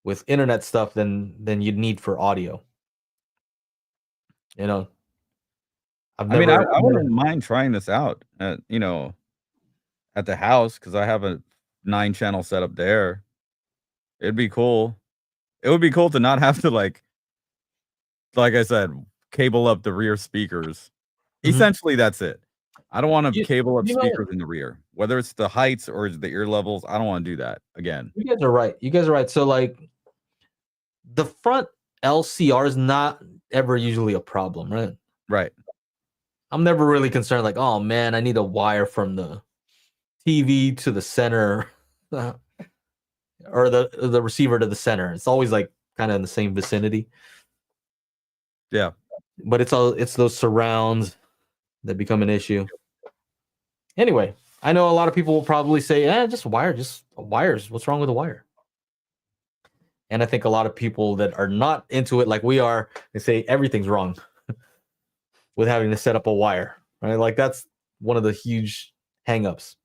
with internet stuff than you'd need for audio. You know, I've I mean, I never, I wouldn't mind trying this out at, at the house because I have a 9-channel setup there. It'd be cool. It would be cool to not have to, like I said, cable up the rear speakers. Mhm. Essentially, that's it. I don't wanna you, cable up you know, speakers in the rear, whether it's the heights or the ear levels, I don't wanna do that again. you guys are right. You guys are right. So like the front LCR is not ever usually a problem, right? Right. I'm never really concerned like, oh man, I need a wire from the TV to the center or the receiver to the center. It's always like kind of in the same vicinity. Yeah. But it's those surrounds that become an issue. Anyway, I know a lot of people will probably say, just wire, just wires. What's wrong with a wire? And I think a lot of people that are not into it like we are, they say everything's wrong with having to set up a wire. Right? Like that's one of the huge hangups.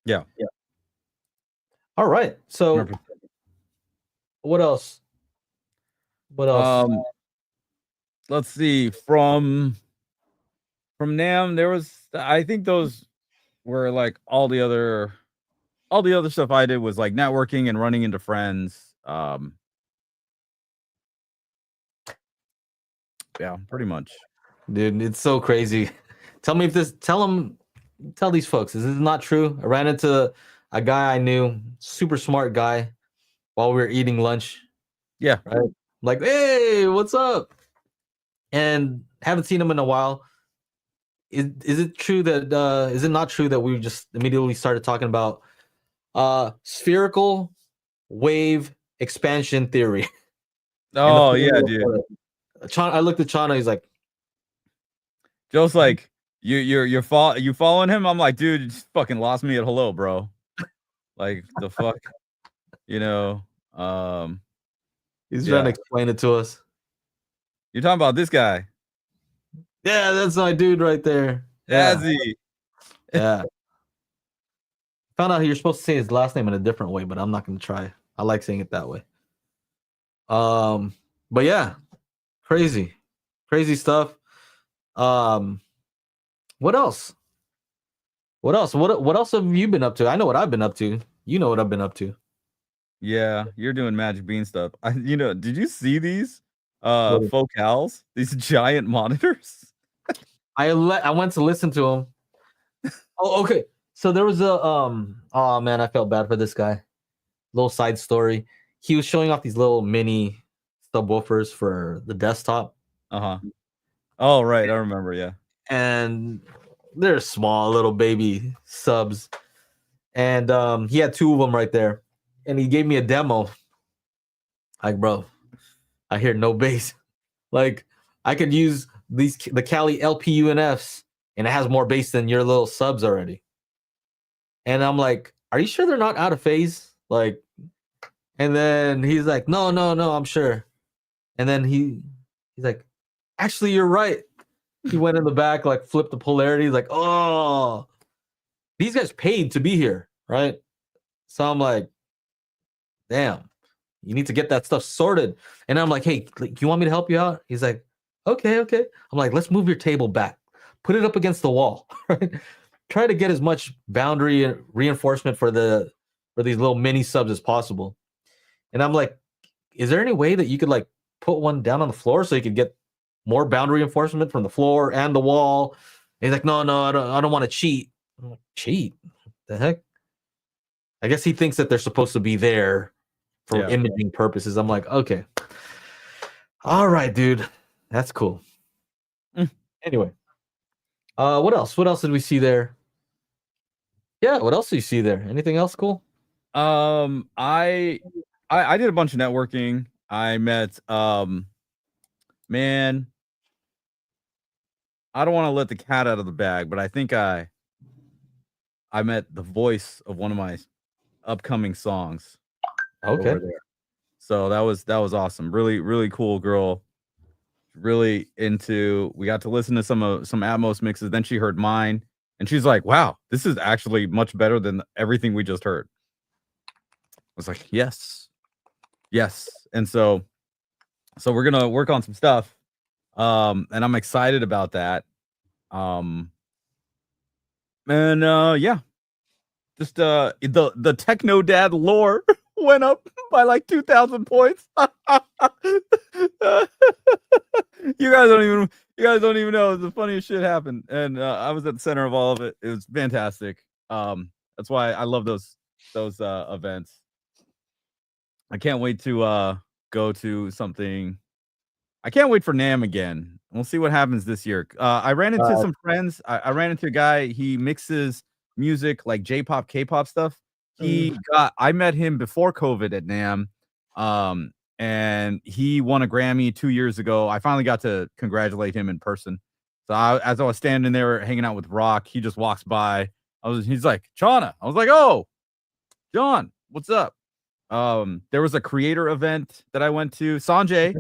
Yeah. Yeah. All right. So 100%. what else? What else? Let's see, from NAMM, there was I think those were, like, all the other stuff I did was, like, networking and running into friends, yeah, pretty much. Dude, it's so crazy. Tell me if this tell these folks, is this not true? I ran into a guy I knew, super smart guy, while we were eating lunch. Yeah. Right? Like, hey, what's up? And haven't seen him in a while. Is it true that is it not true that we just immediately started talking about spherical wave expansion theory? And Oh, yeah, dude. I looked at Chana, he's like, Joe's like, you following him?" I'm like, "Dude, you just fucking lost me at hello, bro." Like, the fuck? You know? he's trying to Yeah. explain it to us. You're talking about this guy. Yeah, that's my dude right there. Yeah, Yazzie. yeah. Found out you're supposed to say his last name in a different way, but I'm not gonna try. I like saying it that way. But yeah, crazy, crazy stuff. Um, what else? What else? What else have you been up to? I know what I've been up to. You know what I've been up to. Yeah, you're doing Magic Bean stuff. Did you see these, What focals? These giant monitors? I went to listen to him. Oh, okay. So there was a oh man, I felt bad for this guy. Little side story. He was showing off these little mini subwoofers for the desktop. Uh-huh. Oh, right, I remember, yeah. And they're small little baby subs. And he had two of them right there. And he gave me a demo. Like, bro, I hear no bass. Like, I could use the Cali LPUNFs, and it has more bass than your little subs already. And I'm like, are you sure they're not out of phase? Like, and then he's like, no, I'm sure. And then he's like, actually, you're right. He went in the back, like flipped the polarity, like, oh, these guys paid to be here, right? So I'm like, damn, you need to get that stuff sorted. And I'm like, hey, you want me to help you out? He's like, okay. I'm like, let's move your table back, put it up against the wall, right? Try to get as much boundary and reinforcement for these little mini subs as possible. And I'm like, is there any way that you could like put one down on the floor so you could get more boundary enforcement from the floor and the wall? And he's like, no, I don't want to cheat. I'm like, cheat? The heck? I guess he thinks that they're supposed to be there for imaging purposes. I'm like, okay. All right, dude. That's cool. Anyway. What else? What else did we see there? Yeah, what else do you see there? Anything else cool? I did a bunch of networking. I met Man, I don't want to let the cat out of the bag, but I think I met the voice of one of my upcoming songs Okay. over there. So that was awesome. Really, really cool girl. Really into. We got to listen to some Atmos mixes. Then she heard mine, and she's like, "Wow, this is actually much better than everything we just heard." I was like, "Yes, yes." And so we're gonna work on some stuff, and I'm excited about that. And yeah, just the Techno Dad lore went up by like 2,000 points. You guys don't even know. The funniest shit happened, and I was at the center of all of it. It was fantastic. That's why I love those events. I can't wait to go to something. I can't wait for NAMM again. We'll see what happens this year. I ran into some friends. I ran into a guy. He mixes music like J-pop, K-pop stuff. I met him before COVID at NAMM. And he won a Grammy 2 years ago. I finally got to congratulate him in person. So as I was standing there hanging out with Rock, he just walks by. He's like, "Chana." I was like, "Oh, John, what's up?" There was a creator event that I went to. Sanjay,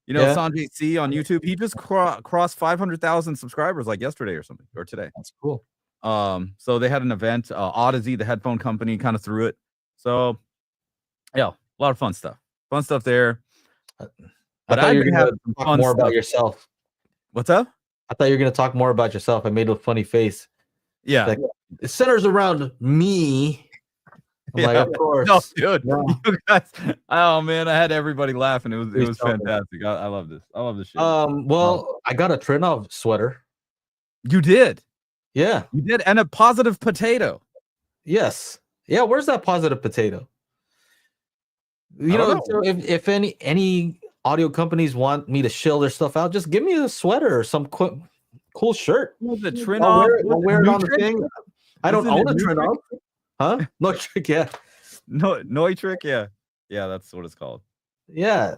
Sanjay C on YouTube. He just crossed 500,000 subscribers like yesterday or something, or today. That's cool. So they had an event. Odyssey, the headphone company, kind of threw it. So yeah, a lot of fun stuff. Fun stuff there. But I thought you were going to talk more about yourself. What's up? I thought you were going to talk more about yourself. I made a funny face. Yeah. Like, it centers around me. I'm like, of course. No, dude. No. You guys, oh man, I had everybody laughing. It was fantastic. I love this. I love this shit. Well, I got a Trinov sweater. You did? Yeah. You did, and a positive potato. Yes. Yeah, where's that positive potato? You know, so if any audio companies want me to shill their stuff out, just give me a sweater or some cool shirt. The Trinov, I'll wear it on the thing. I don't own a Trinov. Huh? Trick, yeah. Trick, yeah. Yeah, that's what it's called. Yeah.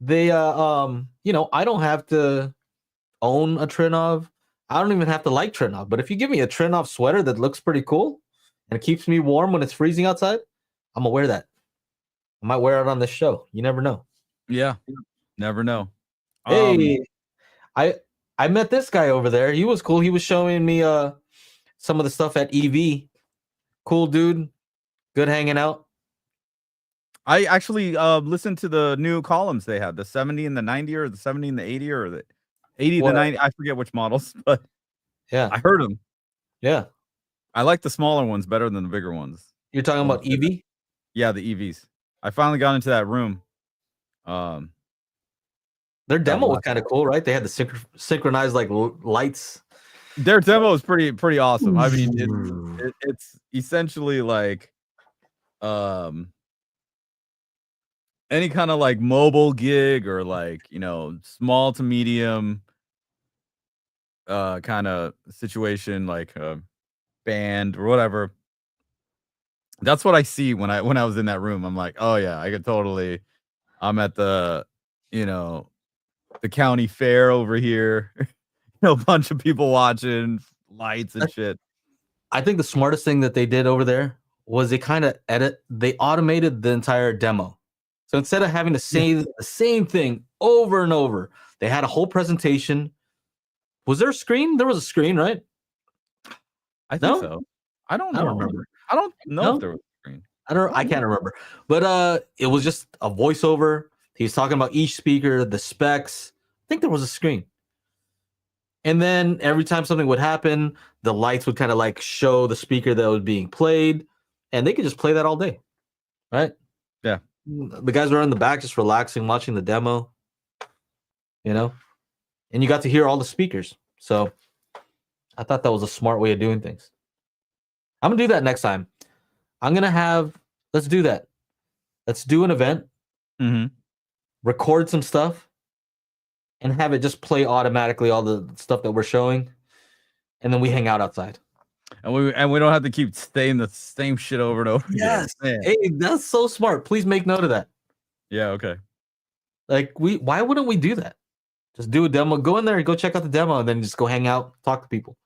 They I don't have to own a Trinov. I don't even have to like Trinov, but if you give me a Trinov sweater that looks pretty cool and it keeps me warm when it's freezing outside, I'm gonna wear that. I might wear it on this show. You never know. Yeah. Never know. Hey, I met this guy over there. He was cool. He was showing me some of the stuff at EV. Cool dude. Good hanging out. I actually listened to the new columns they had, the 70 and the 90, or the 70 and the 80, or the 80 and the 90. I forget which models, but yeah, I heard them. Yeah. I like the smaller ones better than the bigger ones. You're talking about EV? Yeah, the EVs. I finally got into that room. Their demo was kind of cool, right? They had the synchronized like lights. Their demo is pretty awesome. I mean, it's essentially like any kind of like mobile gig or like, small to medium kind of situation, like a band or whatever. That's what I see when I was in that room. I'm like, oh yeah, I could totally. I'm at the, the county fair over here. A bunch of people watching, lights and shit. I think the smartest thing that they did over there was they automated the entire demo. So instead of having to say the same thing over and over, they had a whole presentation. Was there a screen? There was a screen, right? I think so. I don't remember. I don't know if there was a screen. I can't remember. But it was just a voiceover. He was talking about each speaker, the specs. I think there was a screen. And then every time something would happen, the lights would kind of like show the speaker that was being played, and they could just play that all day, right? Yeah. The guys were in the back just relaxing, watching the demo, and you got to hear all the speakers. So I thought that was a smart way of doing things. I'm going to do that next time. Let's do that. Let's do an event, record some stuff, and have it just play automatically all the stuff that we're showing, and then we hang out outside. And we don't have to keep saying the same shit over and over. Yes. Again. Hey, that's so smart. Please make note of that. Yeah, okay. Like why wouldn't we do that? Just do a demo. Go in there and go check out the demo, and then just go hang out, talk to people.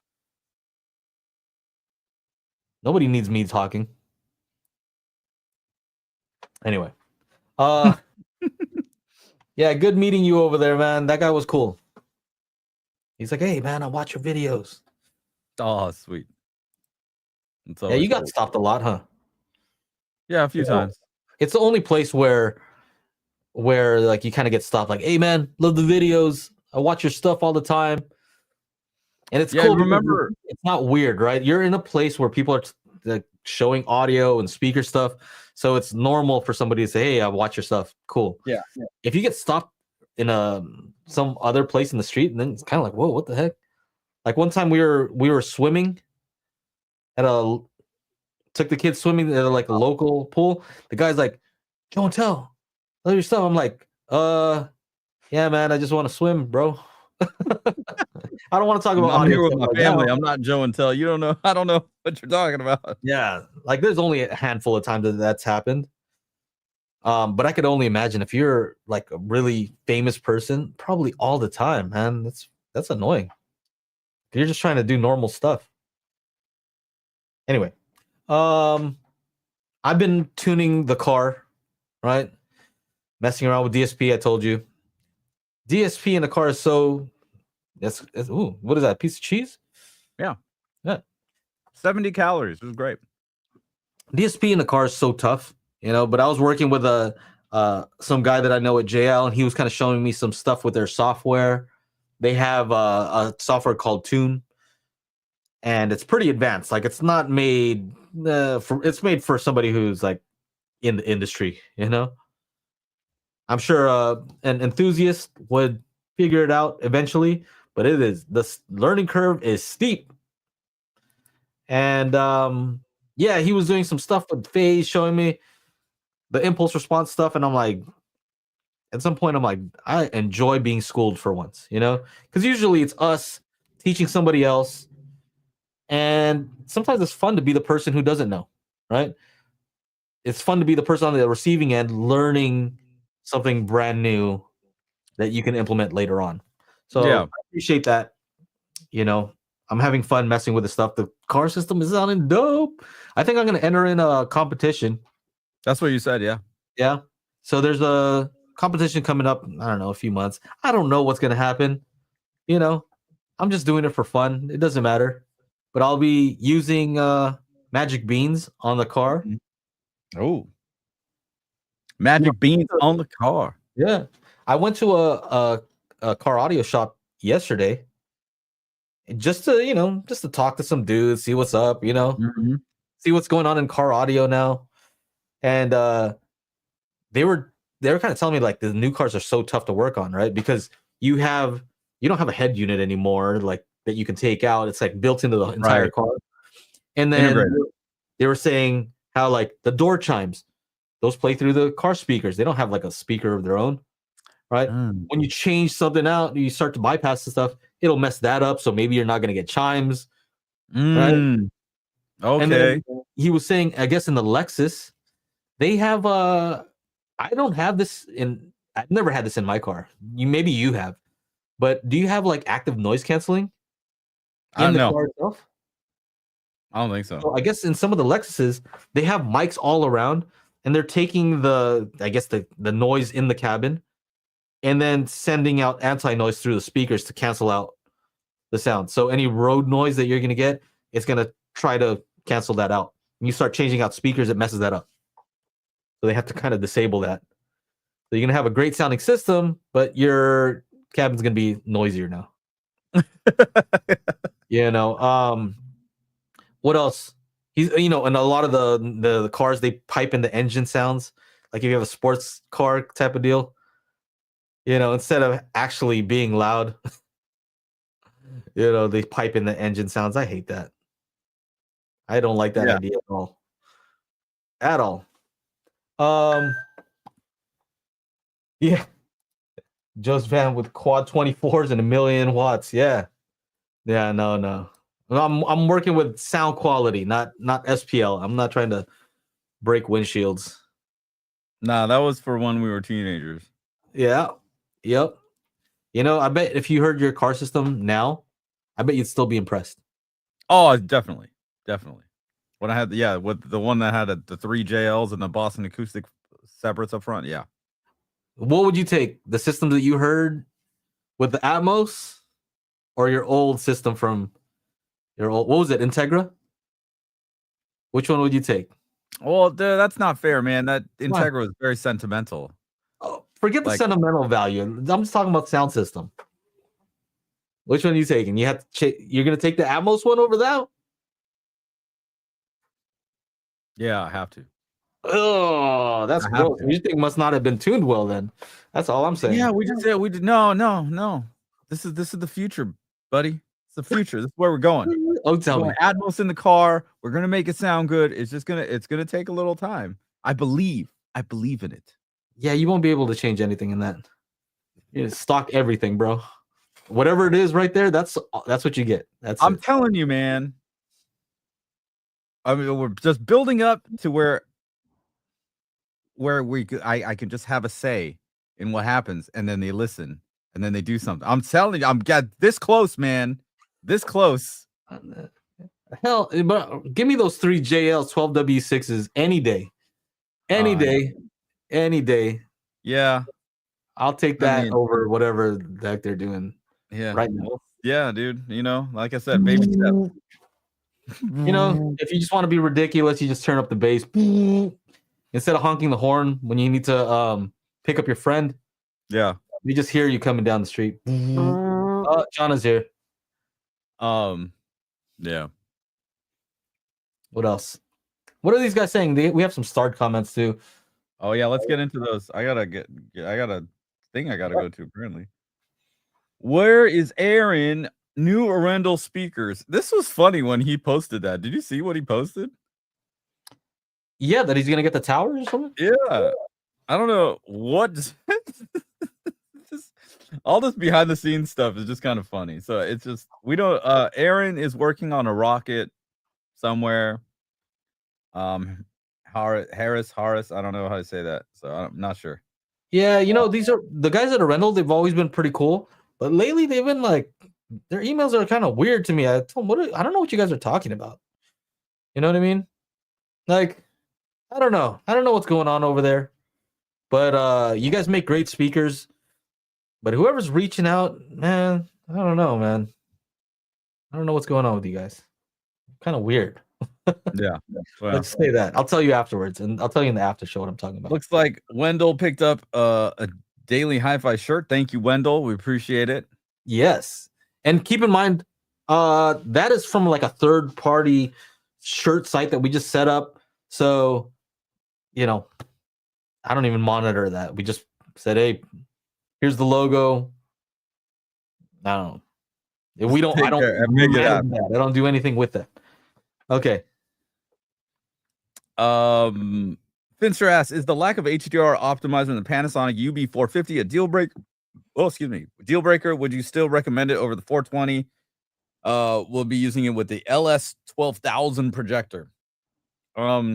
Nobody needs me talking. Anyway, yeah, good meeting you over there, man. That guy was cool. He's like, hey, man, I watch your videos. Oh, sweet. It's Yeah, you always got cool. stopped a lot, huh? Yeah, a few times. It's the only place where like you kind of get stopped. Like, hey, man, love the videos. I watch your stuff all the time. And it's cool because remember? it's not weird, right? You're in a place where people are like showing audio and speaker stuff, so it's normal for somebody to say, "Hey, I watch your stuff." Cool. Yeah. If you get stopped in some other place in the street, and then it's kind of like, "Whoa, what the heck?" Like one time we were swimming at took the kids swimming at like a local pool. The guy's like, "Don't tell, love your stuff." I'm like, yeah, man, I just want to swim, bro." I don't want to talk about I'm audio here with stuff my right family. now. I'm not Joe and Tell. You don't know. I don't know what you're talking about. Yeah, like there's only a handful of times that that's happened. But I could only imagine if you're like a really famous person, probably all the time, man. That's annoying. You're just trying to do normal stuff. Anyway, I've been tuning the car, right? Messing around with DSP. I told you, DSP in the car is so. Ooh, what is that? A piece of cheese? Yeah. Yeah. 70 calories. It was great. DSP in the car is so tough, but I was working with some guy that I know at JL, and he was kind of showing me some stuff with their software. They have a software called Tune, and it's pretty advanced. Like it's not made it's made for somebody who's like in the industry, I'm sure an enthusiast would figure it out eventually, but the learning curve is steep. And yeah, he was doing some stuff with phase, showing me the impulse response stuff, and I'm like, at some point, I'm like, I enjoy being schooled for once, because usually it's us teaching somebody else, and sometimes it's fun to be the person who doesn't know, right? It's fun to be the person on the receiving end, learning something brand new that you can implement later on. So Yeah. I appreciate that. I'm having fun messing with the stuff. The car system is sounding dope. I think I'm going to enter in a competition. That's what you said. Yeah. Yeah. So there's a competition coming up. I don't know, a few months. I don't know what's going to happen. I'm just doing it for fun. It doesn't matter. But I'll be using magic beans on the car. Oh. Magic beans on the car. Yeah. I went to a car audio shop yesterday just to talk to some dudes, see what's up, Mhm. see what's going on in car audio now. And they were kind of telling me like the new cars are so tough to work on, right? Because you don't have a head unit anymore, like that you can take out. It's like built into the entire Right. car. And then Integrated. they were saying how like the door chimes, those play through the car speakers. They don't have like a speaker of their own, right? Mm. When you change something out, you start to bypass the stuff, it'll mess that up. So maybe you're not going to get chimes, right? Mm. And then Okay. he was saying, I guess in the Lexus, they have I don't have this I've never had this in my car. Maybe you have, but do you have like active noise canceling in the No. car itself? I don't think so. So I guess in some of the Lexuses, they have mics all around, and they're taking the noise in the cabin, and then sending out anti-noise through the speakers to cancel out the sound. So any road noise that you're gonna get, it's gonna try to cancel that out. When you start changing out speakers, it messes that up. So they have to kind of disable that. So you're gonna have a great sounding system, but your cabin's gonna be noisier now. What else? He's and a lot of the cars, they pipe in the engine sounds. Like if you have a sports car type of deal, instead of actually being loud, they pipe in the engine sounds. I hate that. I don't like that idea at all. At all. Yeah. Joe's van with quad 24s and 1,000,000 watts. Yeah. Yeah, no. I'm working with sound quality, not SPL. I'm not trying to break windshields. Nah, that was for when we were teenagers. Yeah. Yep. You know, I bet if you heard your car system now, I bet you'd still be impressed. Oh, definitely. When I had with the one that had the 3 JLs and the Boston acoustic separates up front, yeah. What would you take? The system that you heard with the Atmos, or your old system from your old, what was it, Integra? Which one would you take? Well, dude, that's not fair, man. That Why? Integra was very sentimental. Oh, forget the Like, sentimental value. I'm just talking about sound system. Which one are you taking? You have to you're gonna take the Atmos one over that? yeah, I have to. Oh, that's I have gross. to. Your thing must not have been tuned well then. That's all I'm saying. Yeah, we did no. This is the future, buddy. It's the future. This is where we're going. Oh, tell me. Atmos in the car. We're gonna make it sound good. It's gonna take a little time. I believe in it. Yeah, you won't be able to change anything in that. You stock everything, bro. Whatever it is right there, that's what you get. I'm telling you, man. I mean, we're just building up to where I can just have a say in what happens, and then they listen, and then they do something. I'm telling you, I'm this close, man. This close. Hell, but give me those 3 JLs, 12W6s any day. Any day. Yeah. I'll take that over whatever the heck they're doing. Yeah. Right now. Yeah, dude. You know, like I said, baby steps. You know, if you just want to be ridiculous, you just turn up the bass. Instead of honking the horn when you need to pick up your friend. Yeah. We just hear you coming down the street. John is here. Yeah. What else? What are these guys saying? We have some start comments too. Oh yeah, let's get into those. I got a thing I gotta go to apparently. Where is Aaron? New Arundel speakers. This was funny when he posted that. Did you see what he posted? Yeah, that he's gonna get the towers or something. Yeah, I don't know what. All this behind the scenes stuff is just kind of funny. So it's just we don't. Aaron is working on a rocket somewhere. Harris. I don't know how to say that, so I'm not sure. Yeah, you know, these are the guys at Arundel. They've always been pretty cool, but lately they've been like, their emails are kind of weird to me. I told them, I don't know what you guys are talking about. You know what I mean? Like, I don't know what's going on over there. But you guys make great speakers. But whoever's reaching out, man, I don't know, man. I don't know what's going on with you guys. Kind of weird. Yeah. Well, let's say that. I'll tell you afterwards, and I'll tell you in the after show what I'm talking about. Looks like Wendell picked up a Daily HiFi shirt. Thank you, Wendell. We appreciate it. Yes. And keep in mind, that is from like a third-party shirt site that we just set up. So, you know, I don't even monitor that. We just said, hey, here's the logo. I don't know. We don't. I don't do anything with that. Okay. Finster asks, is the lack of HDR optimizer in the Panasonic UB450 a deal breaker? Oh, excuse me. Deal breaker. Would you still recommend it over the 420? We'll be using it with the LS12000 projector. HDR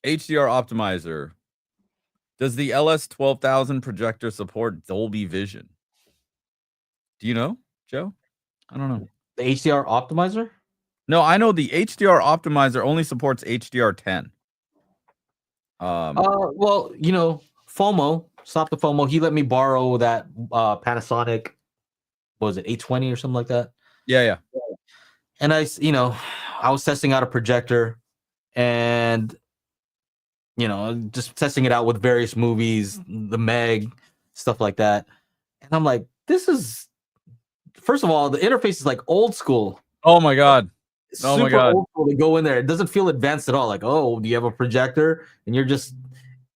optimizer. Does the LS12000 projector support Dolby Vision? Do you know, Joe? I don't know. The HDR optimizer? No, I know the HDR optimizer only supports HDR10. Well, you know, FOMO, stop the FOMO. He let me borrow that Panasonic, what was it, 820 or something like that? Yeah. And I was testing out a projector and, you know, just testing it out with various movies, the Meg, stuff like that. And I'm like, this is, first of all, the interface is like old school. Oh my God. Super old school to go in there. It doesn't feel advanced at all. Like, oh, do you have a projector? And you're just,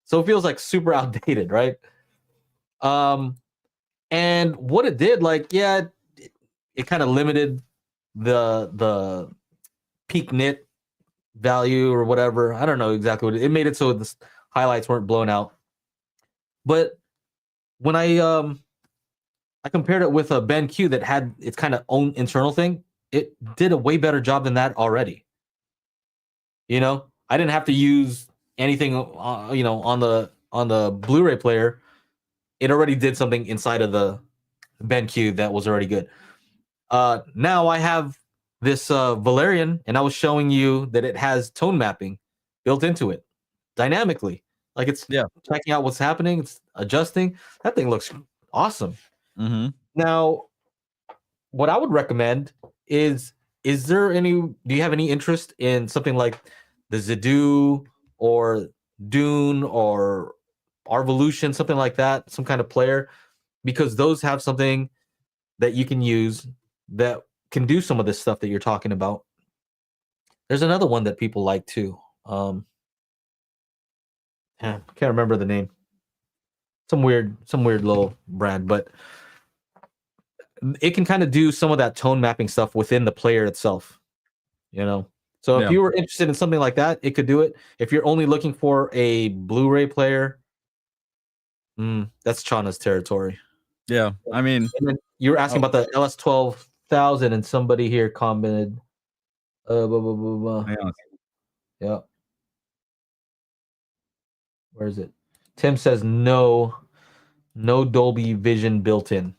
so it feels like super outdated, right? And what it did, like, yeah, it kind of limited the peak nit value or whatever. I don't know exactly what it made it so the highlights weren't blown out. But when I compared it with a BenQ that had its kind of own internal thing, it did a way better job than that already. You know, I didn't have to use anything, you know, on the Blu-ray player. it already did something inside of the BenQ that was already good. Now I have this Valerian, and I was showing you that it has tone mapping built into it dynamically. Like it's checking out what's happening, it's adjusting. That thing looks awesome. Mm-hmm. Now, what I would recommend is there any, do you have any interest in something like the Zedu or Dune or Arvolution, something like that, some kind of player? Because those have something that you can use that can do some of this stuff that you're talking about. There's another one that people like too. Can't remember the name. Some weird little brand, but it can kind of do some of that tone mapping stuff within the player itself. You know, so if you were interested in something like that, it could do it. If you're only looking for a Blu-ray player, that's Chana's territory. Yeah, I mean, and then you were asking about the LS12000, and somebody here commented. Yeah. Where is it? Tim says no Dolby Vision built in.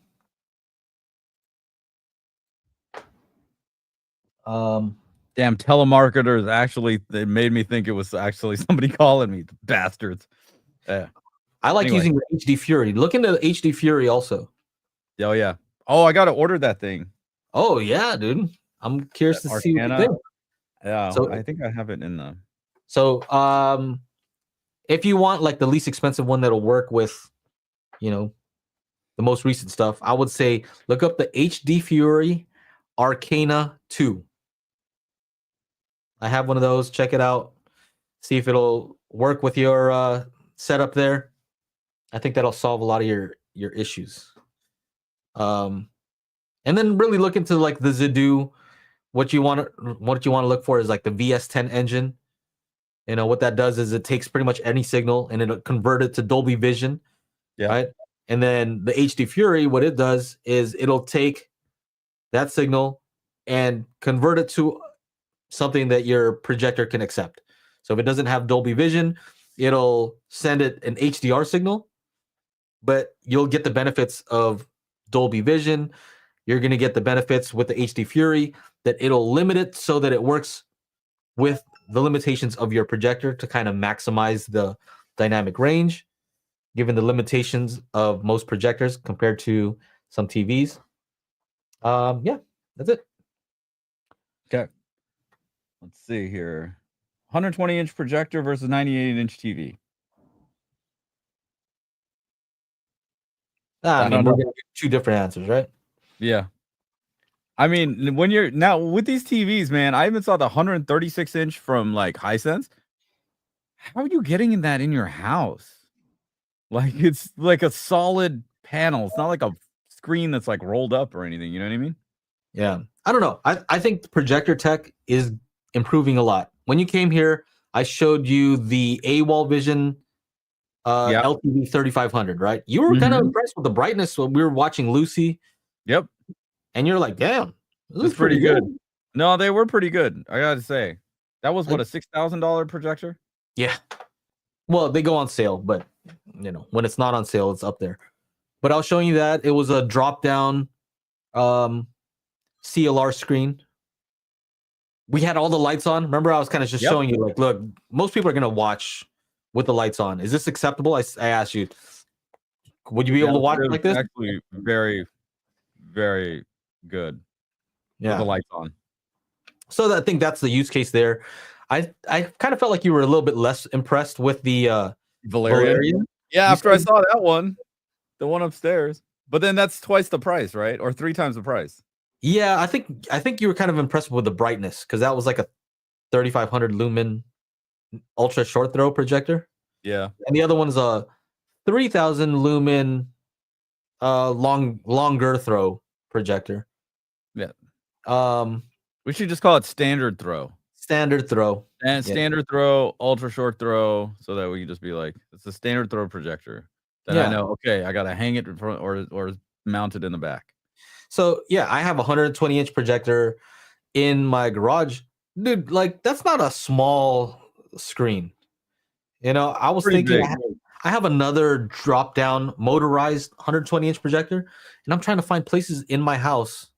Damn telemarketers! Actually, they made me think it was actually somebody calling me. The bastards. Yeah. I like using the HD Fury. Look into the HD Fury also. Oh yeah. Oh, I gotta order that thing. Oh yeah, dude. I'm curious to see what you think. Yeah, so I think I have it in the. So if you want like the least expensive one that'll work with, you know, the most recent stuff, I would say look up the HD Fury Arcana 2. I have one of those. Check it out. See if it'll work with your setup there. I think that'll solve a lot of your issues. And then really look into like the Zedu. What you want to look for is like the VS10 engine. You know what that does is it takes pretty much any signal and it'll convert it to Dolby Vision. Yeah. Right. And then the HD Fury, what it does is it'll take that signal and convert it to something that your projector can accept. So if it doesn't have Dolby Vision, it'll send it an HDR signal, but you'll get the benefits of Dolby Vision. You're going to get the benefits with the HD Fury that it'll limit it so that it works with the limitations of your projector to kind of maximize the dynamic range, given the limitations of most projectors compared to some TVs. Yeah, that's it. Okay. Let's see here. 120-inch projector versus 98-inch TV. I mean, we're going to get two different answers, right? Yeah. I mean, when you're now with these TVs, man, I even saw the 136-inch from like Hisense. How are you getting that in your house? Like it's like a solid panel. It's not like a screen that's like rolled up or anything. You know what I mean? Yeah. I don't know. I think the projector tech is improving a lot. When you came here, I showed you the AWOL Vision LTV 3500, right? You were kind of impressed with the brightness when we were watching Lucy. Yep. And you're like, damn, this is pretty good. No, they were pretty good. I gotta say. That was what, a $6,000 projector? Yeah. Well, they go on sale, but you know, when it's not on sale, it's up there. But I was showing you that it was a drop-down CLR screen. We had all the lights on. Remember, I was kind of just showing you, like, look, most people are gonna watch with the lights on. Is this acceptable? I asked you, would you be able to watch like this? Actually, very, very good. Yeah, with the lights on. So I think that's the use case there. I kind of felt like you were a little bit less impressed with the Valerian. Yeah, after I saw that one, the one upstairs. But then that's twice the price, right? Or 3 times the price. Yeah, I think you were kind of impressed with the brightness because that was like a 3500 lumen ultra short throw projector. Yeah, and the other one's a 3000 lumen longer throw projector. Yeah. We should just call it standard throw. Standard throw. And standard throw, ultra short throw, so that we can just be like, it's a standard throw projector. Then I know, okay, I gotta hang it in front or mount it in the back. So yeah, I have a 120-inch projector in my garage. Dude, like that's not a small screen. You know, I was thinking I have another drop down motorized 120-inch projector, and I'm trying to find places in my house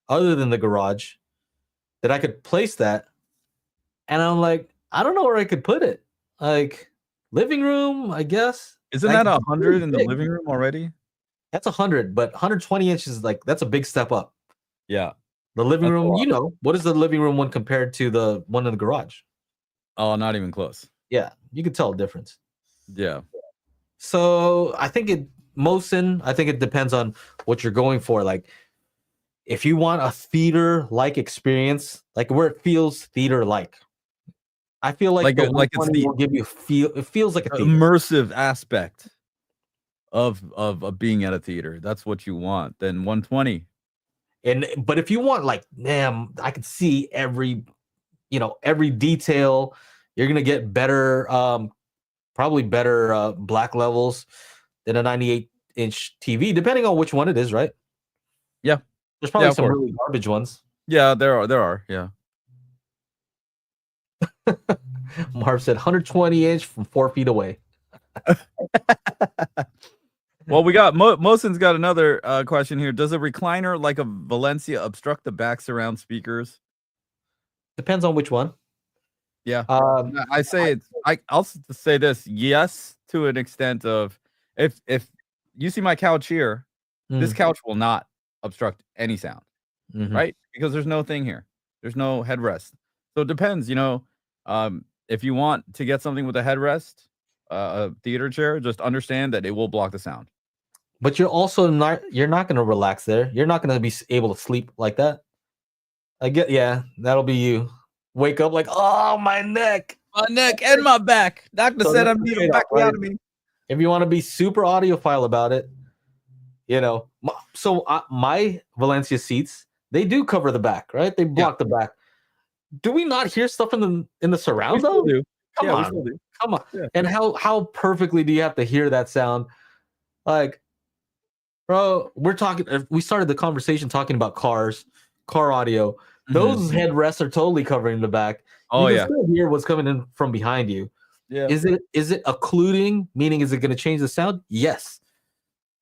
other than the garage that I could place that. And I'm like, I don't know where I could put it. Like living room, I guess. Isn't Like, that it's really 100 in the big. living room already? That's 100, but 120 inches, like that's a big step up. Yeah. The living That's a room, lot. you know, what is the living room one compared to the one in the garage? Oh, not even close. Yeah, you can tell a difference. Yeah. So I think I think it depends on what you're going for. Like if you want a theater-like experience, like where it feels theater-like, I feel like the Like it's 120 the will give you it feels like a theater. immersive aspect of being at a theater. That's what you want. Then 120. But if you want like, damn, I can see every detail, you're gonna get better, probably better black levels than a 98-inch TV, depending on which one it is, right? Yeah. There's probably of some course. really garbage ones. Yeah, there are. Yeah. Marv said 120-inch from 4 feet away. Well, we got Mosin's got another question here. Does a recliner like a Valencia obstruct the back surround speakers? Depends on which one. Yeah. I say I'll say this. Yes, to an extent of if you see my couch here, this couch will not obstruct any sound, right? Because there's no thing here. There's no headrest. So it depends, if you want to get something with a headrest, a theater chair, just understand that it will block the sound. But you're not going to relax there. You're not going to be able to sleep like that. That'll be you. Wake up like, oh, my neck and my back. Doctor said I need a backiotomy. If you want to be super audiophile about it, my Valencia seats, they do cover the back, right? They block the back. Do we not hear stuff in the surround though? We Come on. Yeah. And how perfectly do you have to hear that sound? Like, bro, we started the conversation talking about car audio. Those headrests are totally covering the back. Oh, you can still hear what's coming in from behind you. Yeah. Is it occluding? Meaning, is it going to change the sound? Yes.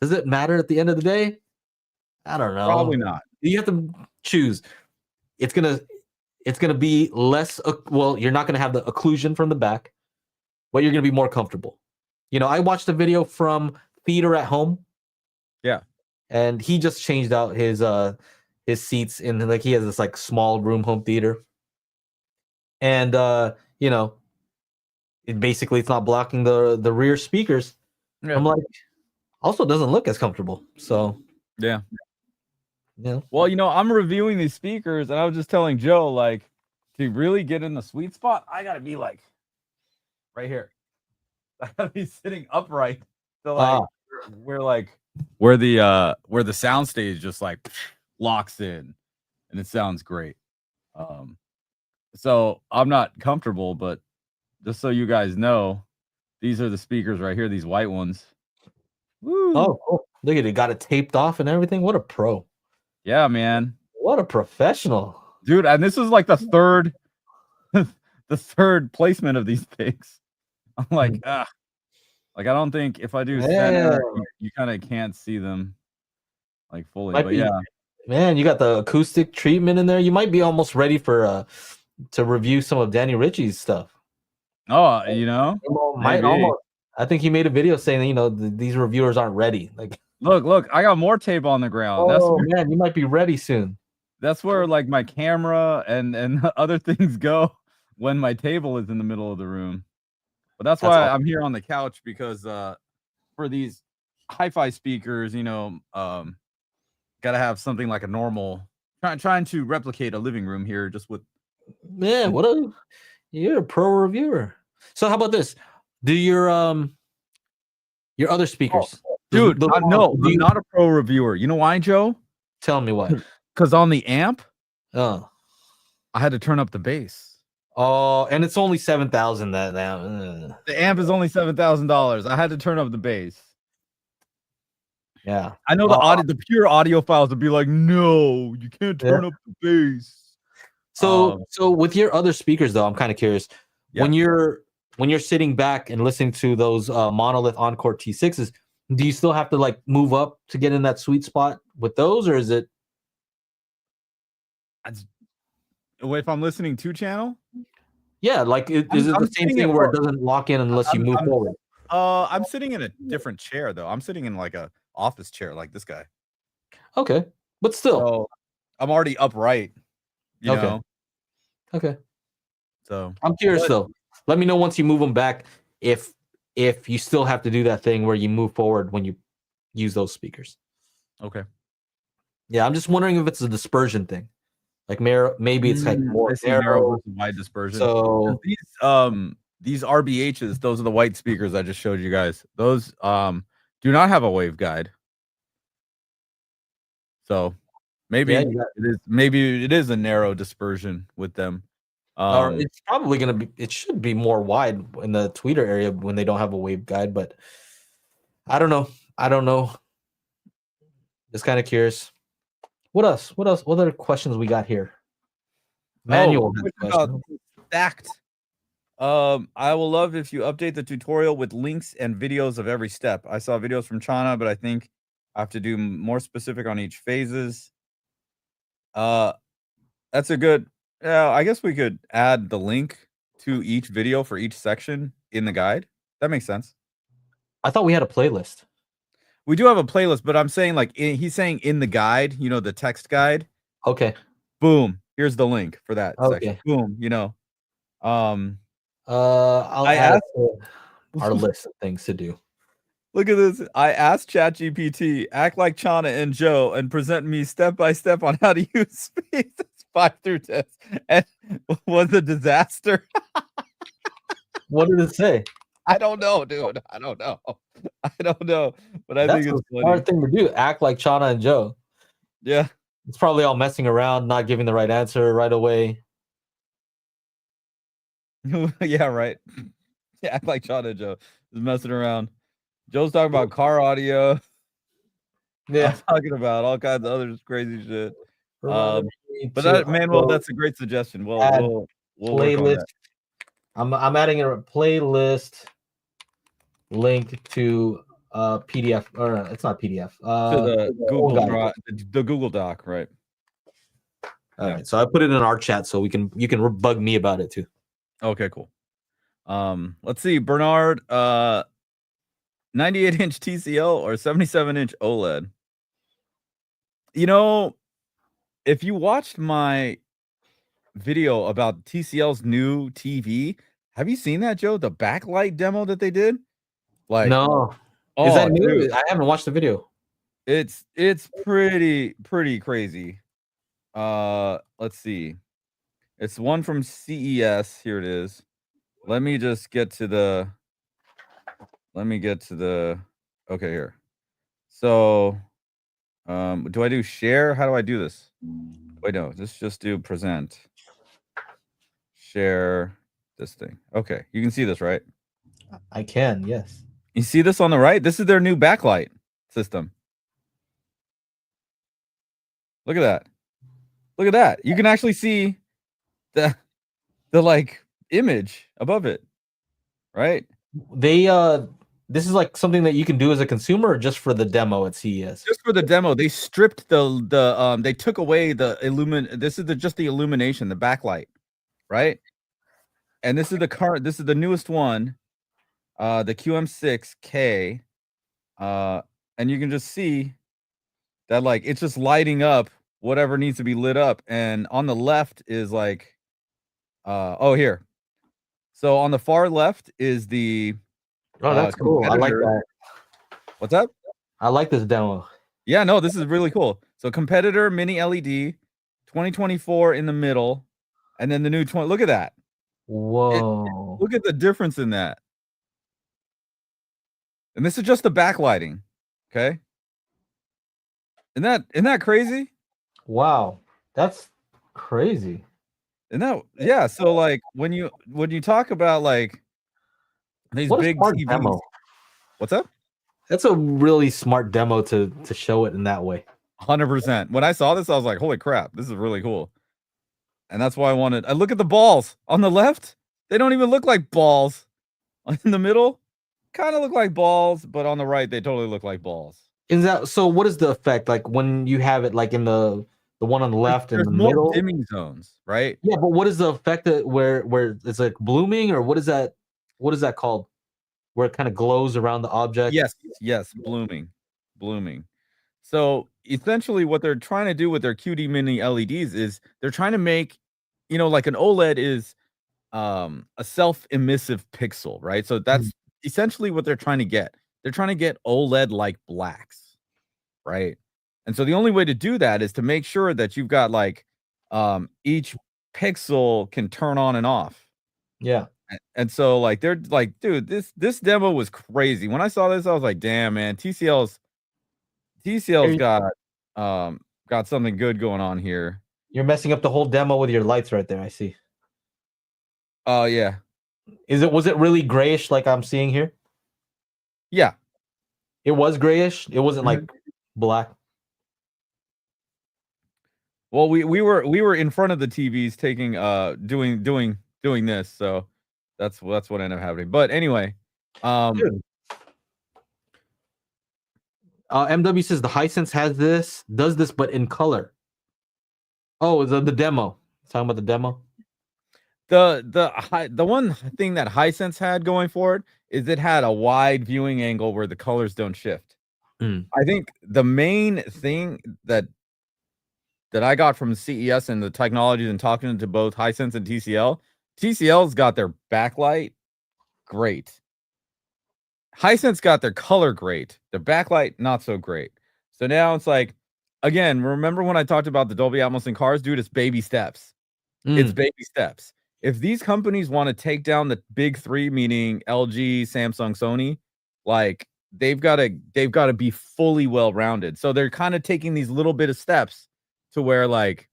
Does it matter at the end of the day? I don't know. Probably not. You have to choose. It's gonna be less. Well, you're not gonna have the occlusion from the back, but you're gonna be more comfortable. I watched a video from Theater at Home. Yeah, and he just changed out his seats in, like, he has this like small room home theater, and it's not blocking the rear speakers. Yeah. I'm like, also doesn't look as comfortable. So yeah. Yeah. Well, I'm reviewing these speakers, and I was just telling Joe, like, to really get in the sweet spot, I gotta be like right here. I gotta be sitting upright. So like where the sound stage just like locks in, and it sounds great. So I'm not comfortable, but just so you guys know, these are the speakers right here, these white ones. Woo. Oh, cool. Look at it, got it taped off and everything. What a pro. Yeah, man. What a professional. Dude, and this is like the third placement of these things. I'm like, like I don't think if I do center, you kind of can't see them like fully. Man, you got the acoustic treatment in there. You might be almost ready for to review some of Danny Ritchie's stuff. Oh, I think he made a video saying that, these reviewers aren't ready. Like, look, I got more tape on the ground. Man, you might be ready soon. That's where like my camera and other things go when my table is in the middle of the room. But that's why I'm here on the couch, because for these hi-fi speakers, gotta have something like a normal, trying to replicate a living room here, just with. Man, you're a pro reviewer. So how about this? Do your other speakers, dude? No, I'm not a pro reviewer. You know why, Joe? Tell me why. Because on the amp, I had to turn up the bass. Oh, and it's only $7,000. The amp is only $7,000. I had to turn up the bass. Yeah, I know the pure audiophiles would be like, no, you can't turn up the bass. So with your other speakers, though, I'm kind of curious. When you're when you're sitting back and listening to those Monolith Encore T6s, do you still have to like move up to get in that sweet spot with those, or is it? If I'm listening to channel, Yeah, like is it I'm the same sitting thing at where it doesn't lock in unless you move forward? I'm sitting in a different chair though. I'm sitting in like a office chair, like this guy. Okay, but still, So I'm already upright. You okay, know. okay. So I'm curious though. Let me know once you move them back if you still have to do that thing where you move forward when you use those speakers. Okay. Yeah, I'm just wondering if it's a dispersion thing. Like maybe it's like more narrow versus wide dispersion. So these RBHs, those are the white speakers I just showed you guys. Those do not have a waveguide. So maybe it is a narrow dispersion with them. Or it's probably gonna be. It should be more wide in the tweeter area when they don't have a waveguide, but I don't know. Just kind of curious. What else? What other questions we got here? Manual stacked. I will love if you update the tutorial with links and videos of every step. I saw videos from Chana, but I think I have to do more specific on each phases. That's a good. Yeah, I guess we could add the link to each video for each section in the guide. That makes sense. I thought we had a playlist. We do have a playlist, but I'm saying like he's saying in the guide, you know, the text guide. Okay. Boom. Here's the link for that section. Okay. Boom. You know. I'll add our list of things to do. Look at this. I asked ChatGPT, act like Chana and Joe, and present me step by step on how to use Spaces 5 through 10. And was a disaster. What did it say? I don't know, dude. I don't know. But I think it's a hard thing to do. Act like Chana and Joe. Yeah. It's probably all messing around, not giving the right answer right away. Yeah, right. Yeah, act like Chana and Joe. Just messing around. Joe's talking about car audio. Yeah. I'm talking about all kinds of other crazy shit. But that, Manuel, that's a great suggestion. We'll work on that. I'm adding a playlist link to PDF, or it's not PDF. To the Google Drive, the Google Doc, right? All right. So I put it in our chat so you can bug me about it too. Okay, cool. Let's see, Bernard, 98-inch TCL or 77-inch OLED. You know, if you watched my video about TCL's new TV, have you seen that, Joe? The backlight demo that they did? Like, no. Is that new? Dude, I haven't watched the video. It's pretty crazy. Let's see. It's one from CES. Here it is. Let me get to the okay, here. So do I do share? How do I do this? Wait, no, just do present. Share this thing. Okay, you can see this, right? I can, yes. You see this on the right? This is their new backlight system. Look at that. Look at that. You can actually see the like image above it. Right? This is like something that you can do as a consumer or just for the demo at CES? Just for the demo. They stripped they took away the this is just the illumination, the backlight, right? And this is the newest one, the QM6K. And you can just see that like it's just lighting up whatever needs to be lit up. And on the left is like here. So on the far left is the that's cool. I like that. What's up? I like this demo. Yeah, no, this is really cool. So competitor mini LED, 2024 in the middle, and then the new 20. Look at that. Whoa. Look at the difference in that. And this is just the backlighting. Okay. Isn't that crazy? Wow. That's crazy. Yeah. So like when you talk about like these big TVs, demo. What's up? That's a really smart demo to show it in that way. 100%. When I saw this, I was like, holy crap, this is really cool. And that's why I look at the balls on the left. They don't even look like balls. In the middle, kind of look like balls, but on the right, they totally look like balls. Is that so? What is the effect like when you have it like in the one on the left in There's the more middle? dimming zones, right? Yeah, but what is the effect that where it's like blooming or what is that? What is that called? Where it kind of glows around the object? Yes, yes, blooming. So essentially, what they're trying to do with their QD mini LEDs is they're trying to make, like an OLED is a self-emissive pixel, right? So Mm. that's essentially what they're trying to get. They're trying to get OLED like blacks, right? And so the only way to do that is to make sure that you've got like each pixel can turn on and off. Yeah. And so like they're like, dude, this demo was crazy. When I saw this, I was like, damn, man, TCL's You're got something good going on here. you're messing up the whole demo with your lights right there. I see. Oh yeah. Was it really grayish like I'm seeing here? Yeah. It was grayish. It wasn't like Mhm. black. Well, we were in front of the TVs taking doing this, so that's what ended up happening. But anyway, um Dude. MW says the Hisense does this, but in color. Oh, the demo. Talking about the demo. the one thing that Hisense had going for it is it had a wide viewing angle where the colors don't shift. Mm. I think the main thing that I got from CES and the technologies and talking to both Hisense and TCL's got their backlight great. Hisense got their color great. Their backlight not so great. So now it's like, again, remember when I talked about the Dolby Atmos in cars, dude? It's baby steps. It's Mm. baby steps. If these companies want to take down the big three, meaning LG, Samsung, Sony, like they've got to be fully well rounded. So they're kind of taking these little bit of steps to where like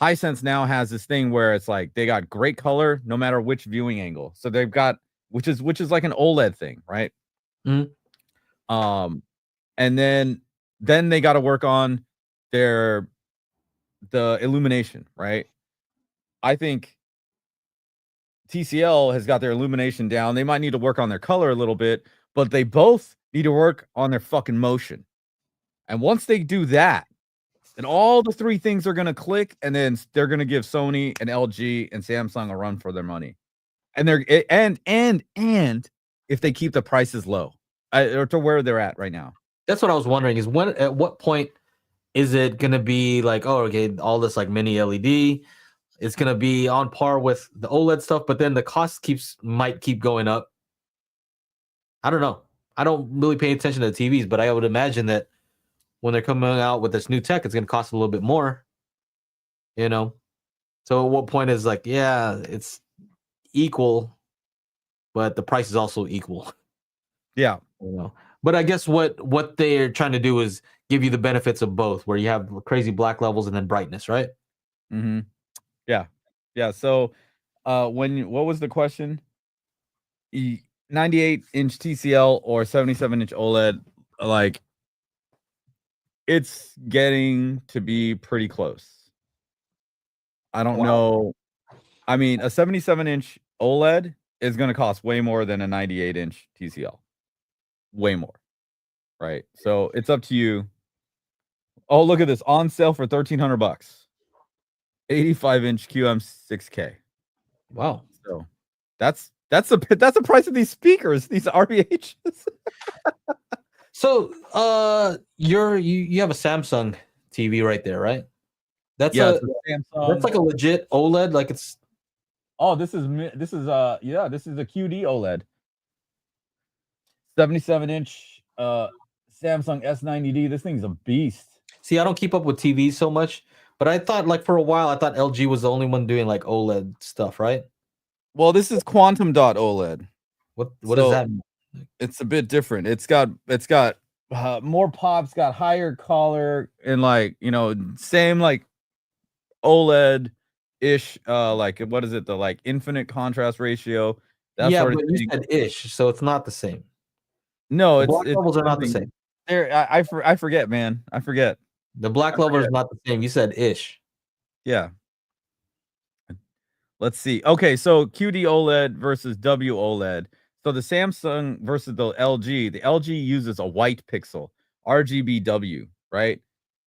Hisense now has this thing where it's like they got great color no matter which viewing angle. So they've got which is like an OLED thing, right? Mm. Um, and then they got to work on the illumination, right? I think TCL has got their illumination down. They might need to work on their color a little bit, but they both need to work on their fucking motion. And once they do that, then all the three things are going to click, and then they're going to give Sony and LG and Samsung a run for their money. And and if they keep the prices low, or to where they're at right now. That's what I was wondering. Is at what point is it gonna be like, oh, okay, all this like mini LED, it's gonna be on par with the OLED stuff, but then the cost might keep going up. I don't know. I don't really pay attention to the TVs, but I would imagine that when they're coming out with this new tech, it's gonna cost a little bit more. You know. So at what point is like, yeah, it's equal, but the price is also equal. Yeah. You know. But I guess what they're trying to do is give you the benefits of both, where you have crazy black levels and then brightness, right? Mm-hmm. Yeah. Yeah. So, what was the question? 98-inch TCL or 77-inch OLED? Like, it's getting to be pretty close. I don't Wow. know. I mean, a 77-inch OLED is going to cost way more than a 98-inch TCL. Way more. Right? So, it's up to you. Oh, look at this. On sale for $1,300. 85-inch QM6K. Wow. So, that's the price of these speakers, these RVHs. So you have a Samsung TV right there, right? That's Yeah, a it's a Samsung. that's like a legit OLED, like it's Oh, this is a QD OLED. 77-inch Samsung S90D. This thing's a beast. see, I don't keep up with TVs so much, but I thought like for a while I thought LG was the only one doing like OLED stuff, right? Well, this is quantum dot OLED. What does that mean? It's a bit different. It's got more pops, got higher color, and like, same like OLED ish, like what is it, the like infinite contrast ratio, that Yeah, sort of but you thing. said ish, so it's not the same. No, The it's black levels are not the something same. there. I forget, man. I forget. The black level is not the same. You said ish. Yeah. Let's see. Okay, so QD OLED versus W OLED. So the Samsung versus the LG uses a white pixel, RGBW, right?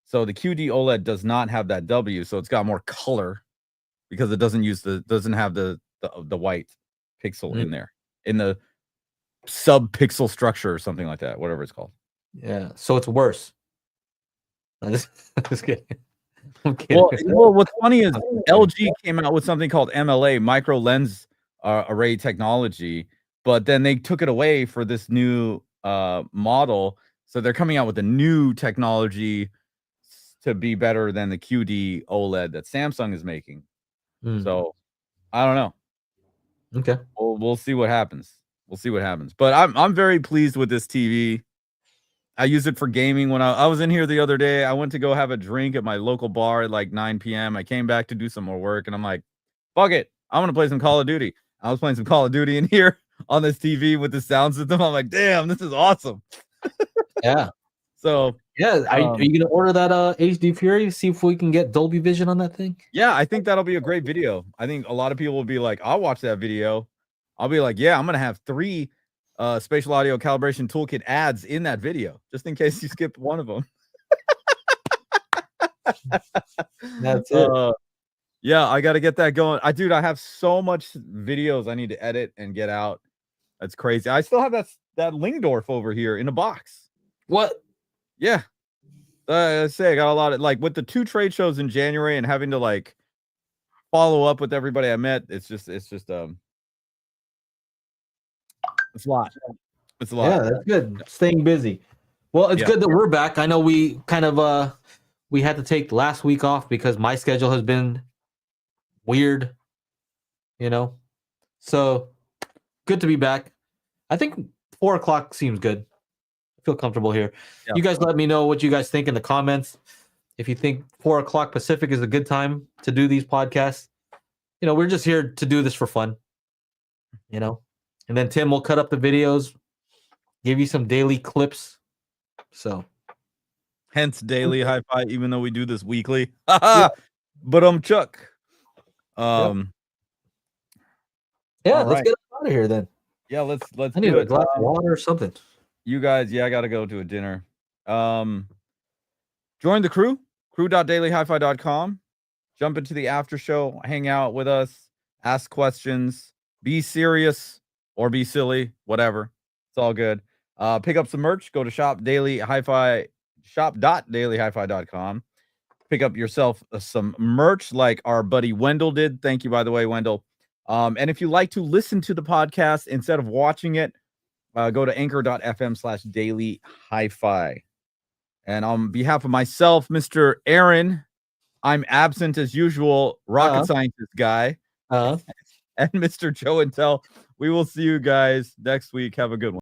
So the QD OLED does not have that W, so it's got more color because it doesn't have the white pixel in there, in the sub-pixel structure or something like that, whatever it's called. Yeah, so it's worse. I'm just kidding. I'm kidding. Well, what's funny is LG came out with something called MLA, micro lens array technology, but then they took it away for this new model. So they're coming out with a new technology to be better than the QD OLED that Samsung is making. So I don't know. Okay. We'll see what happens. We'll see what happens. But I'm very pleased with this TV. I use it for gaming. When I was in here the other day, I went to go have a drink at my local bar at like 9 p.m. I came back to do some more work, and I'm like, fuck it. I'm going to play some Call of Duty. I was playing some Call of Duty in here on this TV with the sound system. I'm like, damn, this is awesome. Yeah. So, yeah. Are you going to order that HD Fury? See if we can get Dolby Vision on that thing? Yeah, I think that'll be a great video. I think a lot of people will be like, I'll watch that video. I'll be like, yeah, I'm going to have 3 spatial audio calibration toolkit ads in that video, just in case you skip one of them. That's it. Yeah, I got to get that going. Dude, I have so much videos I need to edit and get out. That's crazy. I still have that Lingdorf over here in a box. What? Yeah. I say I got a lot of, like, with the 2 trade shows in January and having to like follow up with everybody I met. It's a lot. It's a lot. Yeah, that's good. Staying busy. Well, it's good that we're back. I know we kind of we had to take last week off because my schedule has been weird, so good to be back. I think 4 o'clock seems good. I feel comfortable here. You guys let me know what you guys think in the comments. If you think 4 o'clock Pacific is a good time to do these podcasts, we're just here to do this for fun, and then Tim will cut up the videos, give you some daily clips. So hence Daily HiFi, even though we do this weekly. But Chuck. Yeah, let's get out of here then. Yeah, let's I need a glass of water or something. You guys, I gotta go to a dinner. Join the crew, crew.dailyhifi.com. Jump into the after show, hang out with us, ask questions, be serious or be silly, whatever. It's all good. Pick up some merch, go to shop.dailyhifi.com. Pick up yourself some merch like our buddy Wendell did. Thank you, by the way, Wendell. And if you like to listen to the podcast instead of watching it, go to anchor.fm/dailyhifi. And on behalf of myself, Mr. Aaron, I'm absent as usual, rocket scientist guy, and Mr. Joe and Tell. We will see you guys next week. Have a good one.